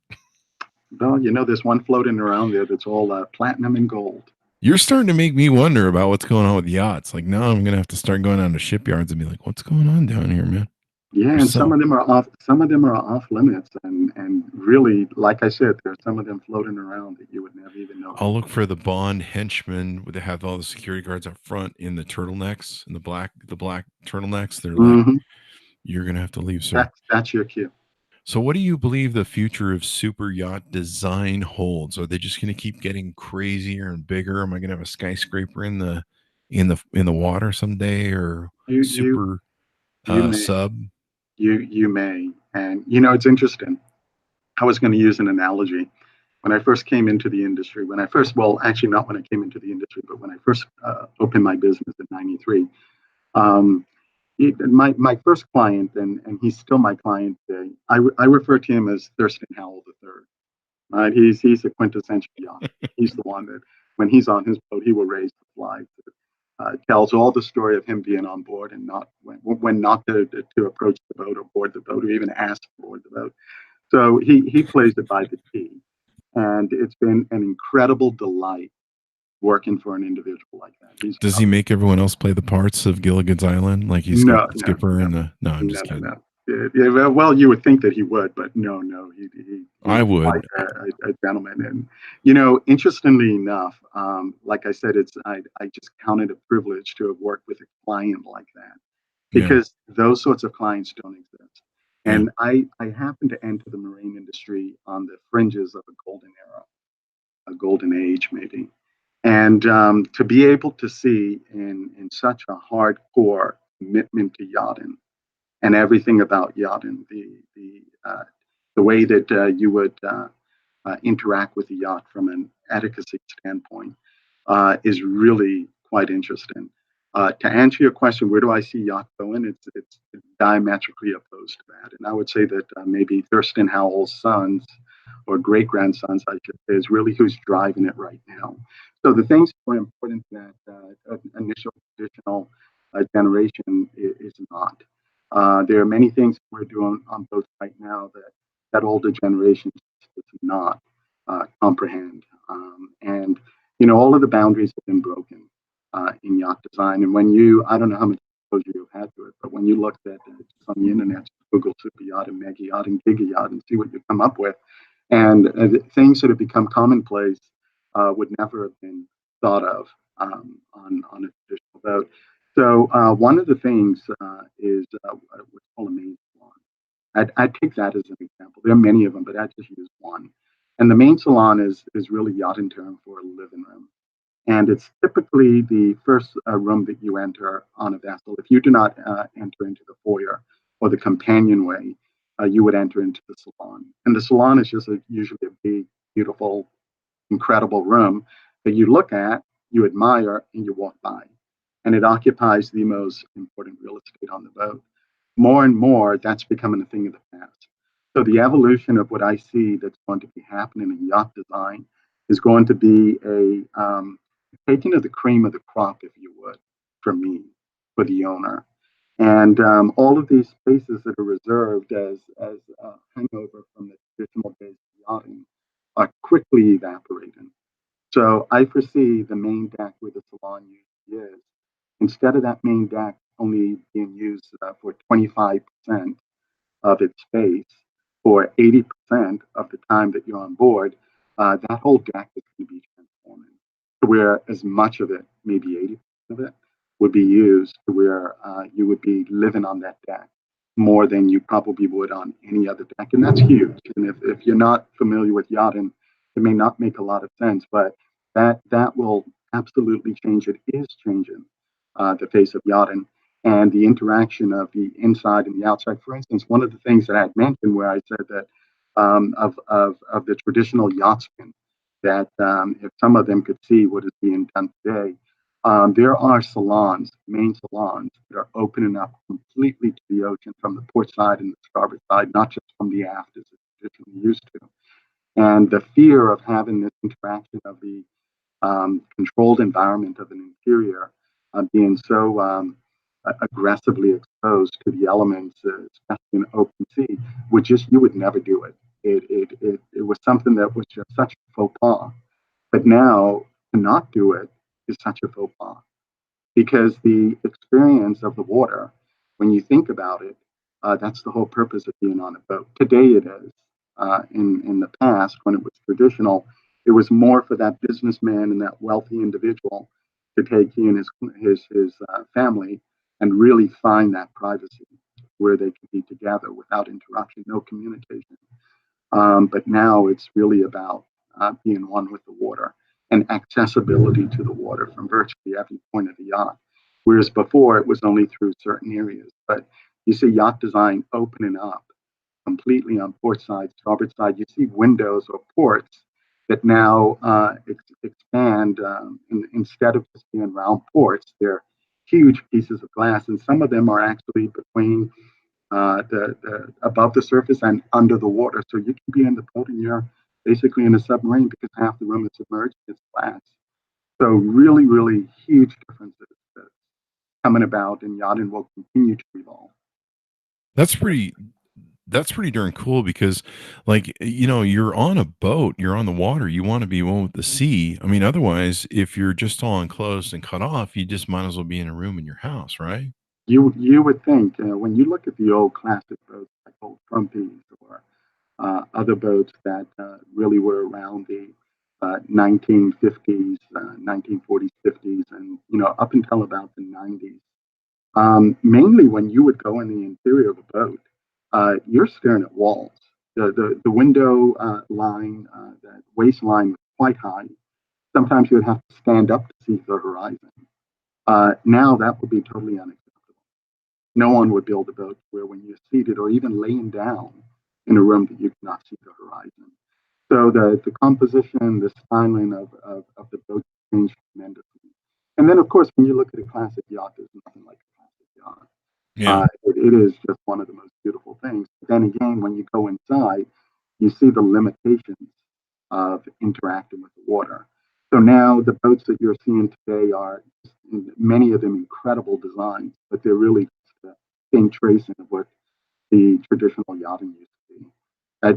Well, there's one floating around there that's all platinum and gold. You're starting to make me wonder about what's going on with yachts. Like now I'm gonna have to start going down to shipyards and be like, what's going on down here, man? Yeah, They're and some so of them are off. Some of them are off limits, and really, like I said, there's some of them floating around that you would never even know. I'll look for the Bond henchmen where they have all the security guards up front in the turtlenecks and the black turtlenecks. They're like, Hmm. you're gonna have to leave, sir. That's your cue. So what do you believe the future of super yacht design holds? Are they just gonna keep getting crazier and bigger? Am I gonna have a skyscraper in the water someday or You you super you may sub? you may, and it's interesting. I was going to use an analogy. When I first came into the industry, well, actually not when I came into the industry, but when I first opened my business in '93, um, my first client, and he's still my client today. I refer to him as Thurston Howell III. Right? He's a quintessential yacht. He's the one that when he's on his boat, he will raise the flag. Tells all the story of him being on board and not when not to approach the boat or board the boat or even ask to board the boat. So he plays it by the T, and it's been an incredible delight working for an individual like that. He's Does he make everyone else play the parts of Gilligan's Island? Like he's got no, the no, skipper no, and the no, I'm no, just no, kidding. no. Yeah, well, you would think that he would, but no, I he's would. quite a gentleman. And interestingly enough, like I said, I just counted a privilege to have worked with a client like that Yeah. because those sorts of clients don't exist. Yeah. And I happened to enter the marine industry on the fringes of a golden era, a golden age, maybe. And to be able to see in such a hardcore commitment to yachting and everything about yachting, the way that you would interact with the yacht from an etiquette standpoint is really quite interesting. To answer your question, where do I see yacht going? It's diametrically opposed to that, and I would say that maybe Thurston Howell's sons or great grandsons, I should say, is really who's driving it right now. So the things that were important to that initial traditional generation is not. There are many things we're doing on boats right now that older generation does not comprehend. And all of the boundaries have been broken in yacht design. And I don't know how much exposure you've had to it, but when you looked at just on the internet, Google super yacht and mega yacht and giga yacht and see what you come up with, and things that have become commonplace would never have been thought of on a traditional boat. So one of the things is what's called a main salon. I'd take that as an example. There are many of them, but I just use one. And the main salon is really yachting term for a living room. And it's typically the first room that you enter on a vessel. If you do not enter into the foyer or the companionway, you would enter into the salon. And the salon is just usually a big, beautiful, incredible room that you look at, you admire, and you walk by. And it occupies the most important real estate on the boat. More and more, that's becoming a thing of the past. So the evolution of what I see that's going to be happening in yacht design is going to be a taking of the cream of the crop, if you would, for me, for the owner. And all of these spaces that are reserved as hangover from the traditional days of yachting are quickly evaporating. So I foresee the main deck where the salon usually is, instead of that main deck only being used for 25% of its space or 80% of the time that you're on board, that whole deck is going to be transforming to where as much of it, maybe 80% of it, would be used to where you would be living on that deck more than you probably would on any other deck. And that's huge. And if you're not familiar with yachting, it may not make a lot of sense, but that will absolutely change. It is changing the face of yachting and the interaction of the inside and the outside. For instance, one of the things that I had mentioned where I said that of the traditional yachtsmen, that if some of them could see what is being done today, there are salons, main salons, that are opening up completely to the ocean from the port side and the starboard side, not just from the aft as it's traditionally used to. And the fear of having this interaction of the controlled environment of an interior being so aggressively exposed to the elements, especially in open sea, you would never do it. It was something that was just such a faux pas. But now to not do it is such a faux pas, because the experience of the water, when you think about it, that's the whole purpose of being on a boat. Today it is. In the past, when it was traditional, it was more for that businessman and that wealthy individual to take he and his family and really find that privacy where they could be together without interruption, no communication. But now it's really about being one with the water and accessibility to the water from virtually every point of the yacht. Whereas before it was only through certain areas. But you see yacht design opening up completely on port side, starboard side. You see windows or ports that now expand. Instead of just being round ports, they're huge pieces of glass, and some of them are actually between the above the surface and under the water. So you can be in the boat and you're basically in a submarine because half the room is submerged. It's glass. So really, really huge differences that's coming about, and yachting will continue to evolve. That's pretty that's pretty darn cool because, like, you're on a boat, you're on the water, you want to be one with the sea. I mean, otherwise, if you're just all enclosed and cut off, you just might as well be in a room in your house, right? You would think when you look at the old classic boats like old Trumpies or other boats that really were around the 1950s, 1940s, 50s, and up until about the 90s. Mainly when you would go in the interior of a boat, you're staring at walls. The window line, that waistline was quite high. Sometimes you would have to stand up to see the horizon. Now that would be totally unacceptable. No one would build a boat where when you're seated or even laying down in a room that you cannot see the horizon. So the composition, the styling of the boat changed tremendously. And then, of course, when you look at a classic yacht, there's nothing like a classic yacht. Yeah. It is just one of the most beautiful things. But then again, when you go inside, you see the limitations of interacting with the water. So now the boats that you're seeing today are many of them incredible designs, but they're really just a faint tracing of what the traditional yachting used to be.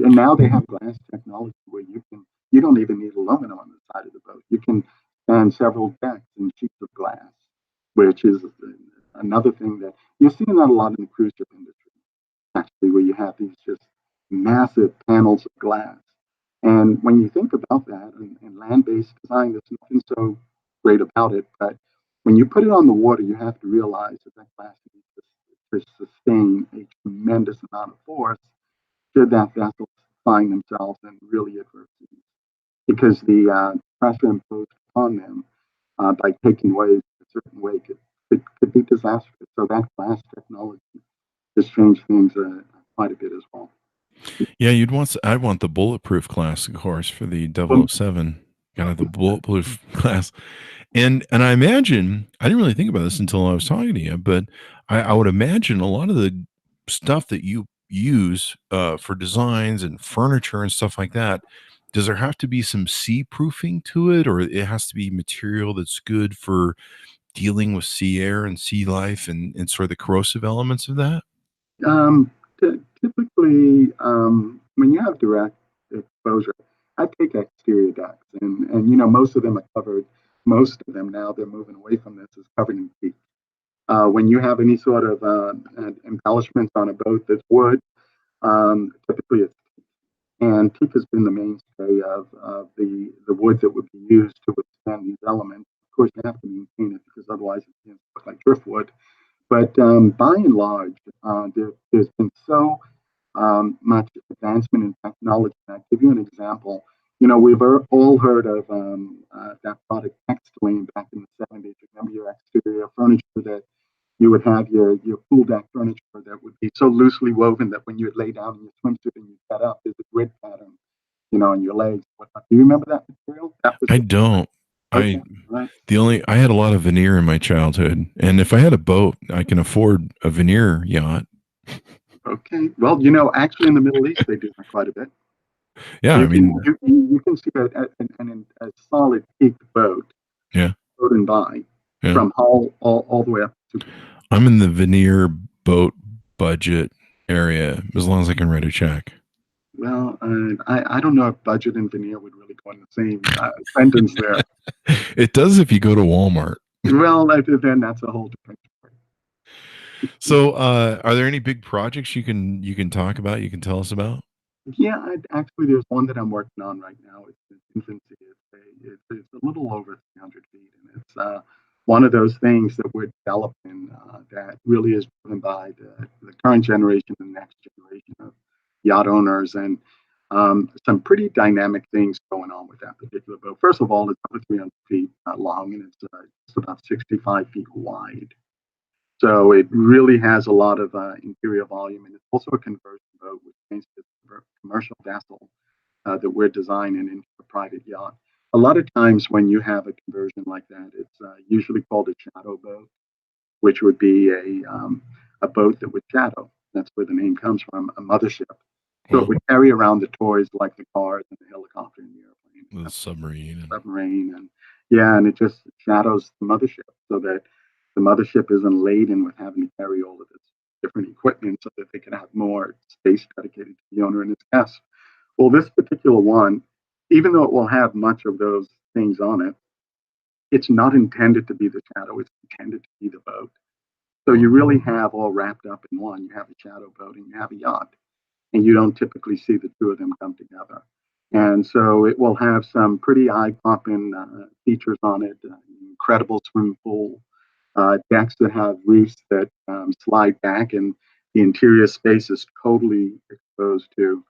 And now they have glass technology where you don't even need aluminum on the side of the boat. You can span several decks in sheets of glass, which is another thing that you're seeing that a lot in the cruise ship industry, actually, where you have these just massive panels of glass. And when you think about that and land-based design, there's nothing so great about it. But when you put it on the water, you have to realize that that glass needs to sustain a tremendous amount of force should that vessel find themselves in really adversity. Because the pressure imposed upon them by taking waves a certain way could be disastrous. So that glass technology has changed things quite a bit as well. Yeah, I want the bulletproof class, of course, for the Well, 007. Gotta have the bulletproof class. And I imagine I didn't really think about this until I was talking to you, but I would imagine a lot of the stuff that you use for designs and furniture and stuff like that, does there have to be some sea proofing to it, or it has to be material that's good for dealing with sea air and sea life and sort of the corrosive elements of that? typically, when you have direct exposure, I take exterior decks, and most of them are covered. Most of them now they're moving away from this is covered in teak. When you have any sort of embellishments on a boat that's wood, typically it's and teak has been the mainstay of the wood that would be used to withstand these elements. Of course, you have to maintain it because otherwise it can look like driftwood. But by and large, there's been so much advancement in technology. I'll give you an example. We've all heard of that product Textwing back in the 70s. Remember your exterior furniture that you would have your pool deck furniture that would be so loosely woven that when you would lay down in your swimsuit and you get up, there's a grid pattern, on your legs. Whatnot. Do you remember that material? That was I don't. okay, I right? I had a lot of veneer in my childhood, and if I had a boat, I can afford a veneer yacht. Okay. Well, actually in the Middle East they do that quite a bit. Yeah, I You can mean, you can see a solid peaked boat yeah, floating by yeah. from hull all the way up to. I'm in the veneer boat budget area as long as I can write a check. Well, I don't know if budget and veneer would really on the same sentence there. It does if you go to Walmart. Well, then that's a whole different story. So, are there any big projects you can talk about? You can tell us about? Yeah, actually, there's one that I'm working on right now. It's in infancy. It's a little over 300 feet, and it's one of those things that we're developing that really is driven by the current generation and the next generation of yacht owners, and some pretty dynamic things going on with that particular boat. First of all, it's over 300 feet long, and it's about 65 feet wide. So it really has a lot of interior volume, and it's also a conversion boat, which means it's a commercial vessel that we're designing into a private yacht. A lot of times when you have a conversion like that, it's usually called a shadow boat, which would be a boat that would shadow. That's where the name comes from, a mothership. So it would carry around the toys like the cars and the helicopter and the airplane, The submarine, and yeah, and it just shadows the mothership so that the mothership isn't laden with having to carry all of this different equipment so that they can have more space dedicated to the owner and his guests. Well, this particular one, even though it will have much of those things on it, it's not intended to be the shadow. It's intended to be the boat. So you really have all wrapped up in one. You have a shadow boat and you have a yacht, and you don't typically see the two of them come together. And so it will have some pretty eye-popping features on it, incredible swimming pool, decks that have roofs that slide back, and the interior space is totally exposed to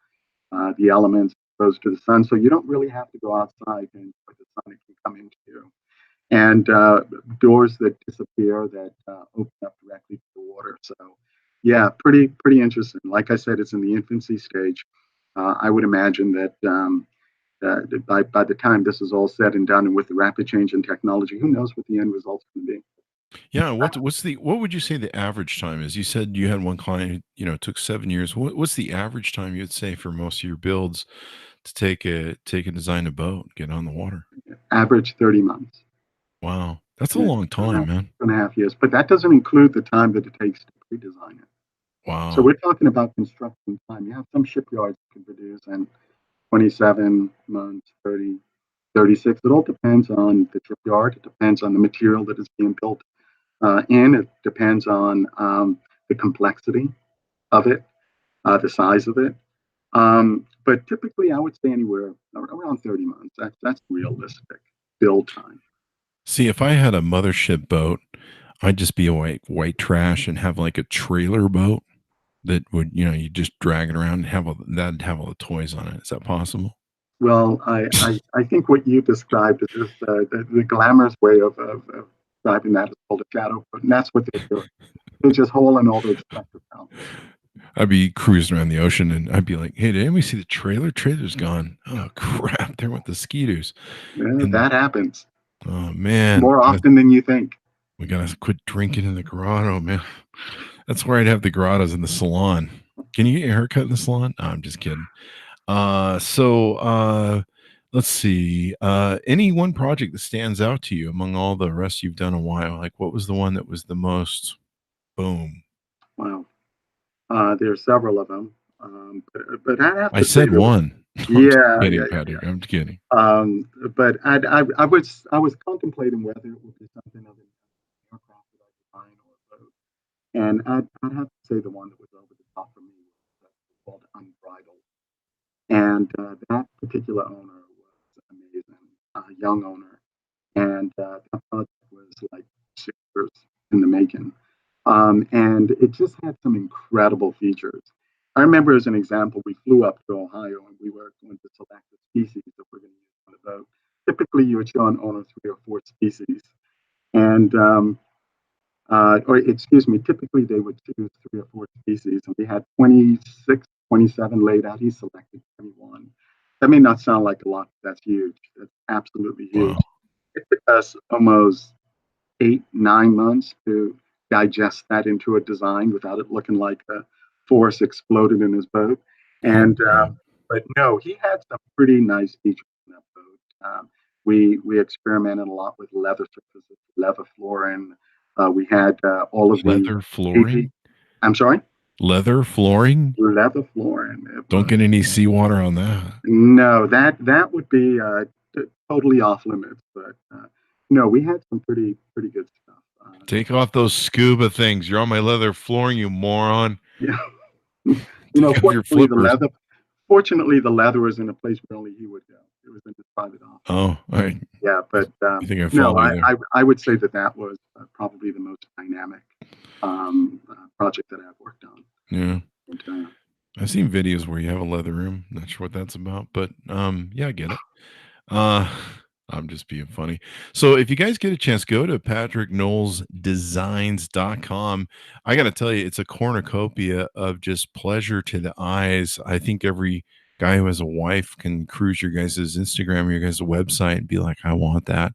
the elements, exposed to the sun. So you don't really have to go outside and the sun it can come into you. And doors that disappear that open up directly to the water. So yeah, pretty interesting. Like I said, it's in the infancy stage. I would imagine that by the time this is all said and done, and with the rapid change in technology, who knows what the end result's going to be? Yeah, what would you say the average time is? You said you had one client, it took 7 years. What's the average time you'd say for most of your builds to take a design a boat, get on the water? Average 30 months. Wow, that's a Yeah, long time, man. 2.5 years. But that doesn't include the time that it takes to pre-design it. So Wow. we're talking about construction time. You have some shipyards that can produce in 27 months, 30, 36. It all depends on the shipyard. It depends on the material that is being built in. It depends on the complexity of it, the size of it. But typically, I would say anywhere around 30 months. That's realistic build time. See, if I had a mothership boat, I'd just be a white trash and have like a trailer boat that would, you just drag it around and that'd have all the toys on it. Is that possible? Well, I think what you described is just the glamorous way of describing that is called a shadow, and that's what they're doing. They're just hauling all those structures out. I'd be cruising around the ocean and I'd be like, "Hey, did anybody see the trailer? Trailer's gone. Oh crap, there went the ski-doos." Yeah, And that happens oh man, more often than you think. we gotta quit drinking in the grotto, man. That's where I'd have the grottos in the salon. Can you get your haircut in the salon? No, I'm just kidding. So let's see. Any one project that stands out to you among all the rest you've done a while? Like what was the one that was the most boom? Wow. There are several of them, but I'd have I to say said that. one. I'm just Yeah, kidding, yeah, yeah, Patrick. I'm just kidding. yeah. But I was contemplating whether it would be something of an aircraft that I design or a boat, and I'd have to say the one that was over the top for me was called Unbridled, and that particular owner was amazing, young owner, and that project was like 6 years in the making. And it just had some incredible features. I remember, as an example, we flew up to Ohio and we were going to select the species that we're going to use on the boat. Typically, you would show an owner 3 or 4 species, and or excuse me, typically they would choose 3 or 4 species, and we had 26, 27 laid out. He selected 21. That may not sound like a lot, but that's huge. That's absolutely huge. Wow. It took us almost 8, 9 months to digest that into a design without it looking like a force exploded in his boat. Oh, And God. but no, he had some pretty nice features in that boat. We experimented a lot with leather surfaces, leather flooring. We had all of the Leather AV. flooring? I'm sorry. Leather flooring? Leather flooring. Don't get any seawater on that. No, that would be totally off limits. But no, we had some pretty good stuff. Take off those scuba things. You're on my leather flooring, you moron. Yeah. Take off your flippers. Fortunately, the leather was in a place where only he would go. It was in his private office. Oh, all right. Yeah, but I think I follow you there. I would say that was probably the most dynamic project that I've worked on. Yeah. And, I've seen videos where you have a leather room. Not sure what that's about, but yeah, I get it. I'm just being funny. So if you guys get a chance, go to patrickknowlesdesigns.com. I got to tell you, it's a cornucopia of just pleasure to the eyes. I think every guy who has a wife can cruise your guys' Instagram or your guys' website and be like, I want that.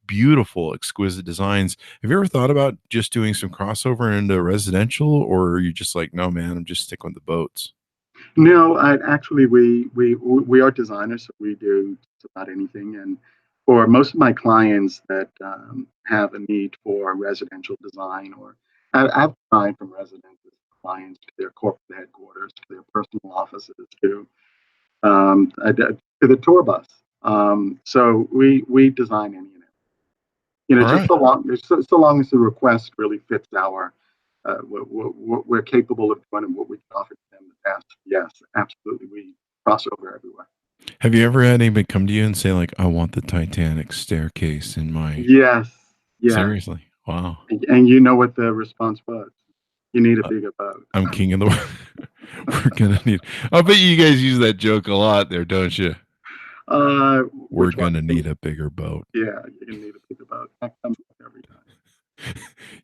Beautiful, exquisite designs. Have you ever thought about just doing some crossover into residential, or are you just like, no, man, I'm just sticking with the boats? No, actually, we are designers. So we do just about anything, and for most of my clients that have a need for residential design, or I've designed from residential clients to their corporate headquarters, to their personal offices, to the tour bus. So we design any and everything. Just so long as the request really fits our what we're capable of doing and what we can offer to them in the past. Yes, absolutely. We cross over everywhere. Have you ever had anybody come to you and say, like, I want the Titanic staircase in my... Yes. Seriously? Wow. And you know what the response was? You need a bigger boat. I'm king of the world. We're gonna need... I bet you guys use that joke a lot there, don't you? We're gonna need a bigger boat. Yeah, you're gonna need a bigger boat. That comes up every time.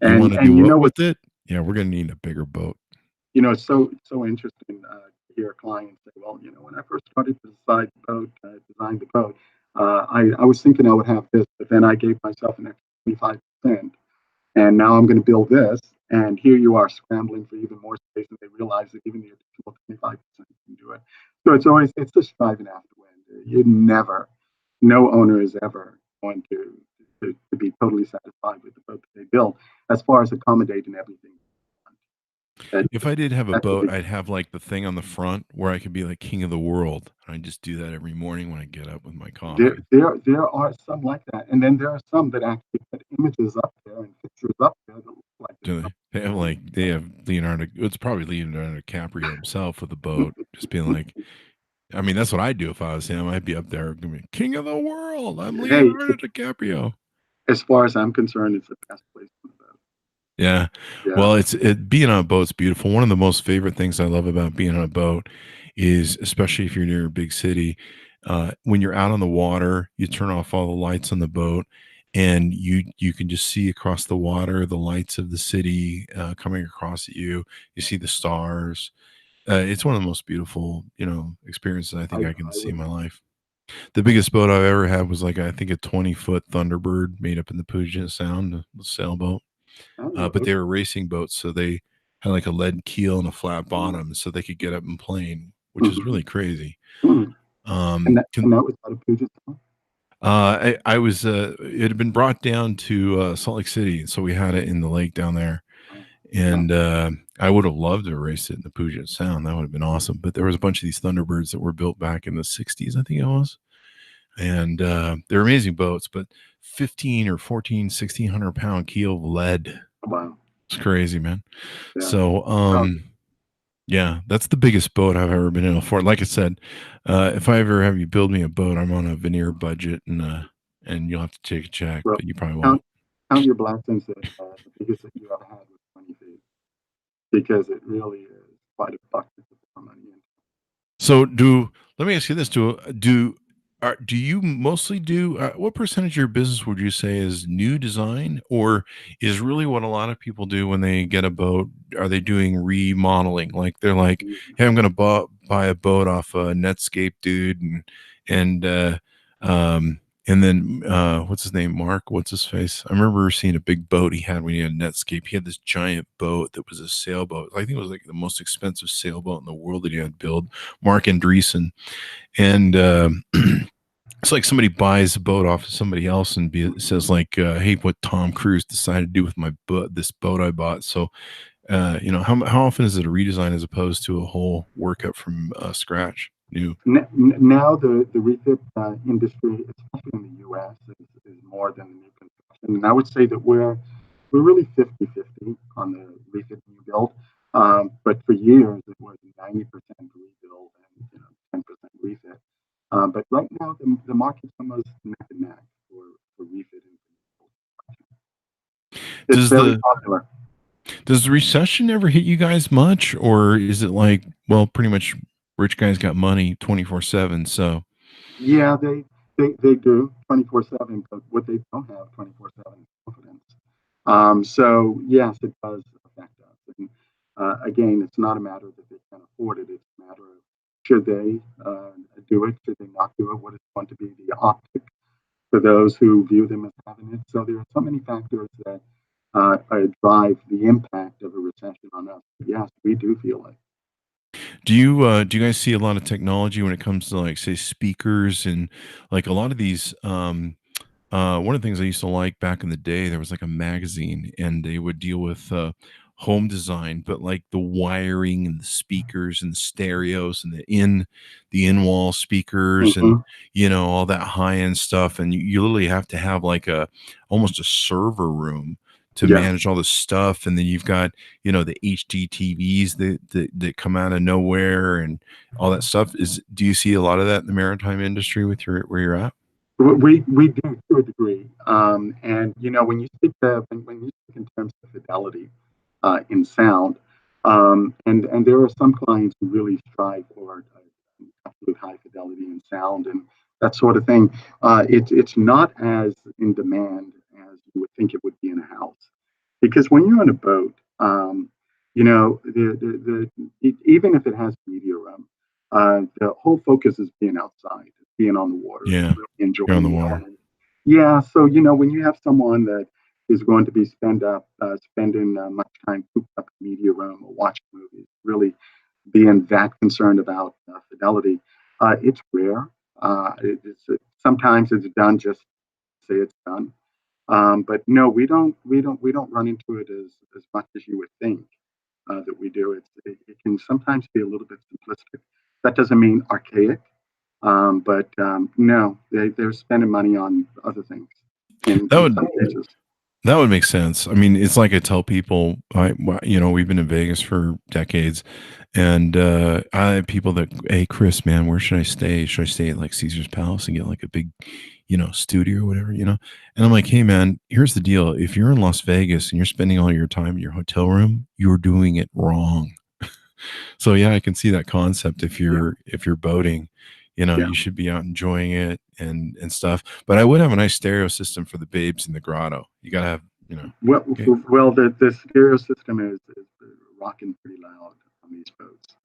You want to do what with it? Yeah, we're gonna need a bigger boat. It's so interesting to hear clients say, well, when I first started to design the boat, I was thinking I would have this, but then I gave myself an extra 25%, and now I'm going to build this, and here you are scrambling for even more space, and they realize that even the additional 25% can do it. So it's just striving after win. No owner is ever going to be totally satisfied with the boat that they build, as far as accommodating everything. If I did have a boat, I'd have like the thing on the front where I could be like king of the world. I just do that every morning when I get up with my coffee. There are some like that, and then there are some that actually put images up there and pictures up there that look like. They have Leonardo. It's probably Leonardo DiCaprio himself with a boat, just being like. I mean, that's what I'd do if I was him. I'd be up there, king of the world. I'm Leonardo DiCaprio. As far as I'm concerned, it's the best place on the boat. Yeah. Well, being on a boat's beautiful. One of the most favorite things I love about being on a boat is, especially if you're near a big city, when you're out on the water, you turn off all the lights on the boat, and you can just see across the water the lights of the city coming across at you. You see the stars. It's one of the most beautiful, experiences I think I can see in my life. The biggest boat I've ever had was I think a 20-foot Thunderbird made up in the Puget Sound, the sailboat. But they were racing boats, so they had like a lead keel and a flat bottom, so they could get up and plane, which is really crazy. And that was out of Puget Sound? I was it had been brought down to Salt Lake City, so we had it in the lake down there. And I would have loved to race it in the Puget Sound. That would have been awesome. But there was a bunch of these Thunderbirds that were built back in the 60s, I think it was. And they're amazing boats, but 15 or 14, 1,600 pound keel of lead. Wow. It's crazy, man. Yeah. So, yeah, that's the biggest boat I've ever been able to afford. Like I said, if I ever have you build me a boat, I'm on a veneer budget, and you'll have to take a check, but you probably won't. Count your blessings that the biggest that you ever had was 20 feet, because it really is quite a bucket to put money in. So let me ask you this: do you mostly do what percentage of your business would you say is new design, or is really what a lot of people do when they get a boat? Are they doing remodeling? Like they're like, hey, I'm going to buy a boat off a Netscape dude, and then what's his name? Mark, what's his face? I remember seeing a big boat he had when he had Netscape. He had this giant boat that was a sailboat. I think it was like the most expensive sailboat in the world that he had built. Mark Andreessen. And it's like somebody buys a boat off of somebody else and says like, hey, what Tom Cruise decided to do with my boat, this boat I bought. So How often is it a redesign as opposed to a whole workup from scratch? New. Now the refit industry, especially in the U.S., is more than the new construction, and I would say that we're really 50-50 on the refit new build. But for years it was 90% rebuild and 10% refit. But right now the market's almost neck and neck for refit and rebuild. It's Does very the popular. does the recession ever hit you guys much, or is it like, well, pretty much rich guys got money 24/7? So Yeah, they do 24/7, but what they don't have 24/7 is confidence. So yes, it does affect us. And again, it's not a matter that they can afford it. It's a matter of should they do it, should they not do it, what is going to be the optic for those who view them as having it. So there are so many factors that drive the impact of a recession on us. Yes, we do feel it. do you guys see a lot of technology when it comes to, like, say, speakers and like a lot of these one of the things I used to like back in the day, there was like a magazine and they would deal with home design, but like the wiring and the speakers and the stereos and the in wall speakers and Hmm. all that high end stuff. And you literally have to have like a almost a server room to Yeah. manage all this stuff. And then you've got the HD TVs that come out of nowhere and all that stuff. Do you see a lot of that in the maritime industry with where you're at? We do to a degree, and when you speak when you speak in terms of fidelity in sound, and there are some clients who really strive for absolute high fidelity in sound and that sort of thing. It's not as in demand as you would think it would be in a house, because when you're on a boat, even if it has media room, the whole focus is being outside, being on the water, Yeah, really you're on enjoying the the water. element. Yeah, so when you have someone that is going to be spending much time cooped up in media room or watching movies, really being that concerned about fidelity, it's rare. Sometimes it's done just to say it's done. But no, we don't run into it as much as you would think that we do. It can sometimes be a little bit simplistic. That doesn't mean archaic, but no, they're spending money on other things That in would some cases. that would make sense. I mean, it's like I tell people, we've been in Vegas for decades, and I have people that, hey, Chris, man, where should I stay? Should I stay at like Caesar's Palace and get like a big, studio or whatever, And I'm like, hey, man, here's the deal. If you're in Las Vegas and you're spending all your time in your hotel room, you're doing it wrong. So yeah, I can see that concept. If Yeah, you're boating, yeah. you should be out enjoying it and stuff. But I would have a nice stereo system for the babes in the grotto. You gotta have, Well, okay. the stereo system is rocking pretty loud on these boats,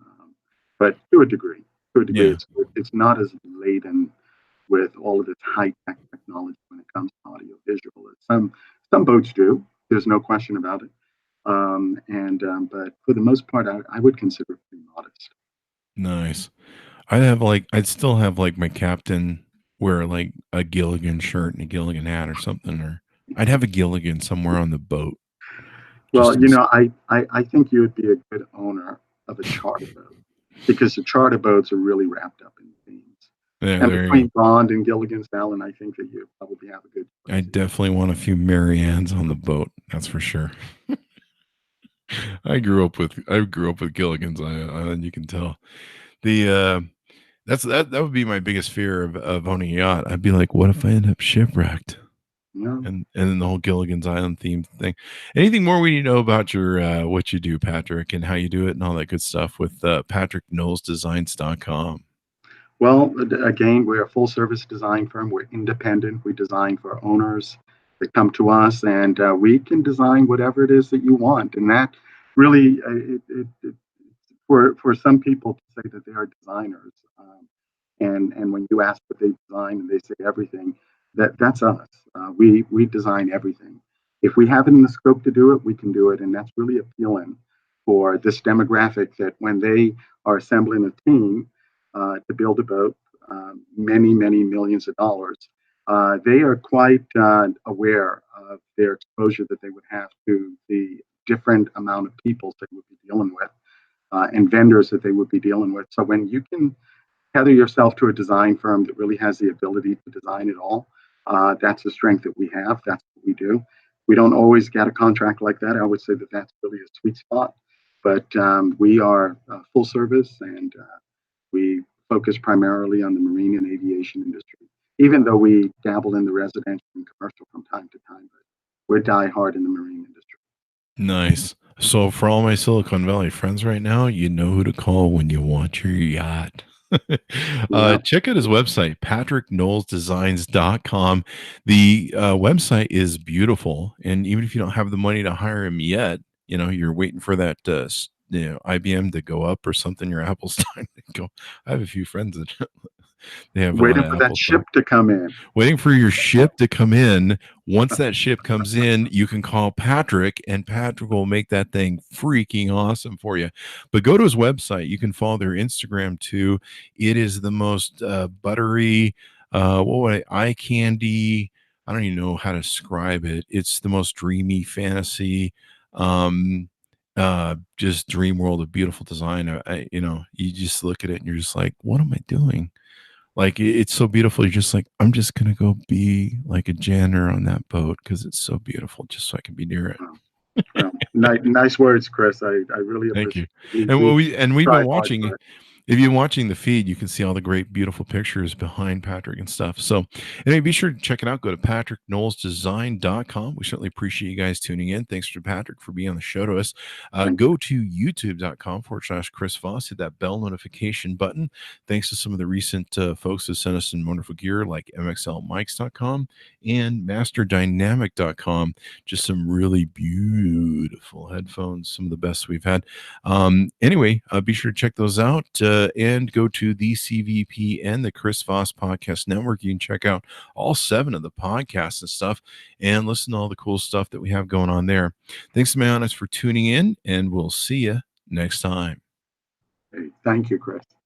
but to a degree, Yeah. it's not as laden with all of this high tech technology when it comes to audio visual as some boats do. There's no question about it. And But for the most part, I would consider it pretty modest. Nice. I'd still have like my captain wear like a Gilligan shirt and a Gilligan hat or something, or I'd have a Gilligan somewhere on the boat. Just Well, I think you would be a good owner of a charter boat because the charter boats are really wrapped up in themes. And there you go. between Bond and Gilligan's Island, I think that you probably have a good I choice. definitely want a few Mary Anns on the boat. That's for sure. I grew up with Gilligan's Island. You can tell the that would be my biggest fear of owning a yacht. I'd be like, what if I end up shipwrecked? You know? And then the whole Gilligan's Island theme thing. Anything more we need to know about your what you do, Patrick, and how you do it and all that good stuff with PatrickKnowlesDesigns.com. Well, again, we're a full service design firm. We're independent. We design for owners that come to us, and we can design whatever it is that you want. And that really, for some people to say that they are designers, and when you ask what they design and they say everything, that's us. We design everything. If we have it in the scope to do it, we can do it, and that's really appealing for this demographic that when they are assembling a team to build a boat, many millions of dollars, they are quite aware of their exposure that they would have to the different amount of people they would be dealing with, and vendors that they would be dealing with. So when you can tether yourself to a design firm that really has the ability to design it all, that's the strength that we have. That's what we do. We don't always get a contract like that. I would say that that's really a sweet spot, but we are full service, and we focus primarily on the marine and aviation industry, even though we dabble in the residential and commercial from time to time, but we're die hard in the marine industry. Nice. So for all my Silicon Valley friends right now, you know who to call when you want your yacht. Yeah. Check out his website, patrickknowlesdesigns.com. The website is beautiful. And even if you don't have the money to hire him yet, you know, you're waiting for that IBM to go up or something, your Apple's time to go. I have a few friends that they have a lot Waiting of for that Apple ship stock. to come in. Waiting for your ship to come in. Once that ship comes in, you can call Patrick, and Patrick will make that thing freaking awesome for you. But go to his website. You can follow their Instagram too. It is the most buttery, eye candy. I don't even know how to describe it. It's the most dreamy fantasy, just dream world of beautiful design. You just look at it and you're just like, what am I doing? Like it's so beautiful. You're just like, I'm just gonna go be like a janitor on that boat because it's so beautiful, just so I can be near it. Well, nice words, Chris. I really Thank you. appreciate it. And we've been Tried hard watching. for it. If you're watching the feed, you can see all the great, beautiful pictures behind Patrick and stuff. So, anyway, be sure to check it out. Go to patrickknowlesdesign.com. We certainly appreciate you guys tuning in. Thanks to Patrick for being on the show to us. Go to youtube.com/Chris Voss. Hit that bell notification button. Thanks to some of the recent folks that sent us some wonderful gear like mxlmics.com and masterdynamic.com. Just some really beautiful headphones, some of the best we've had. Anyway, be sure to check those out. And go to the CVP and the Chris Voss Podcast Network. You can check out all 7 of the podcasts and stuff and listen to all the cool stuff that we have going on there. Thanks to my honest for tuning in, and we'll see you next time. Hey, thank you, Chris.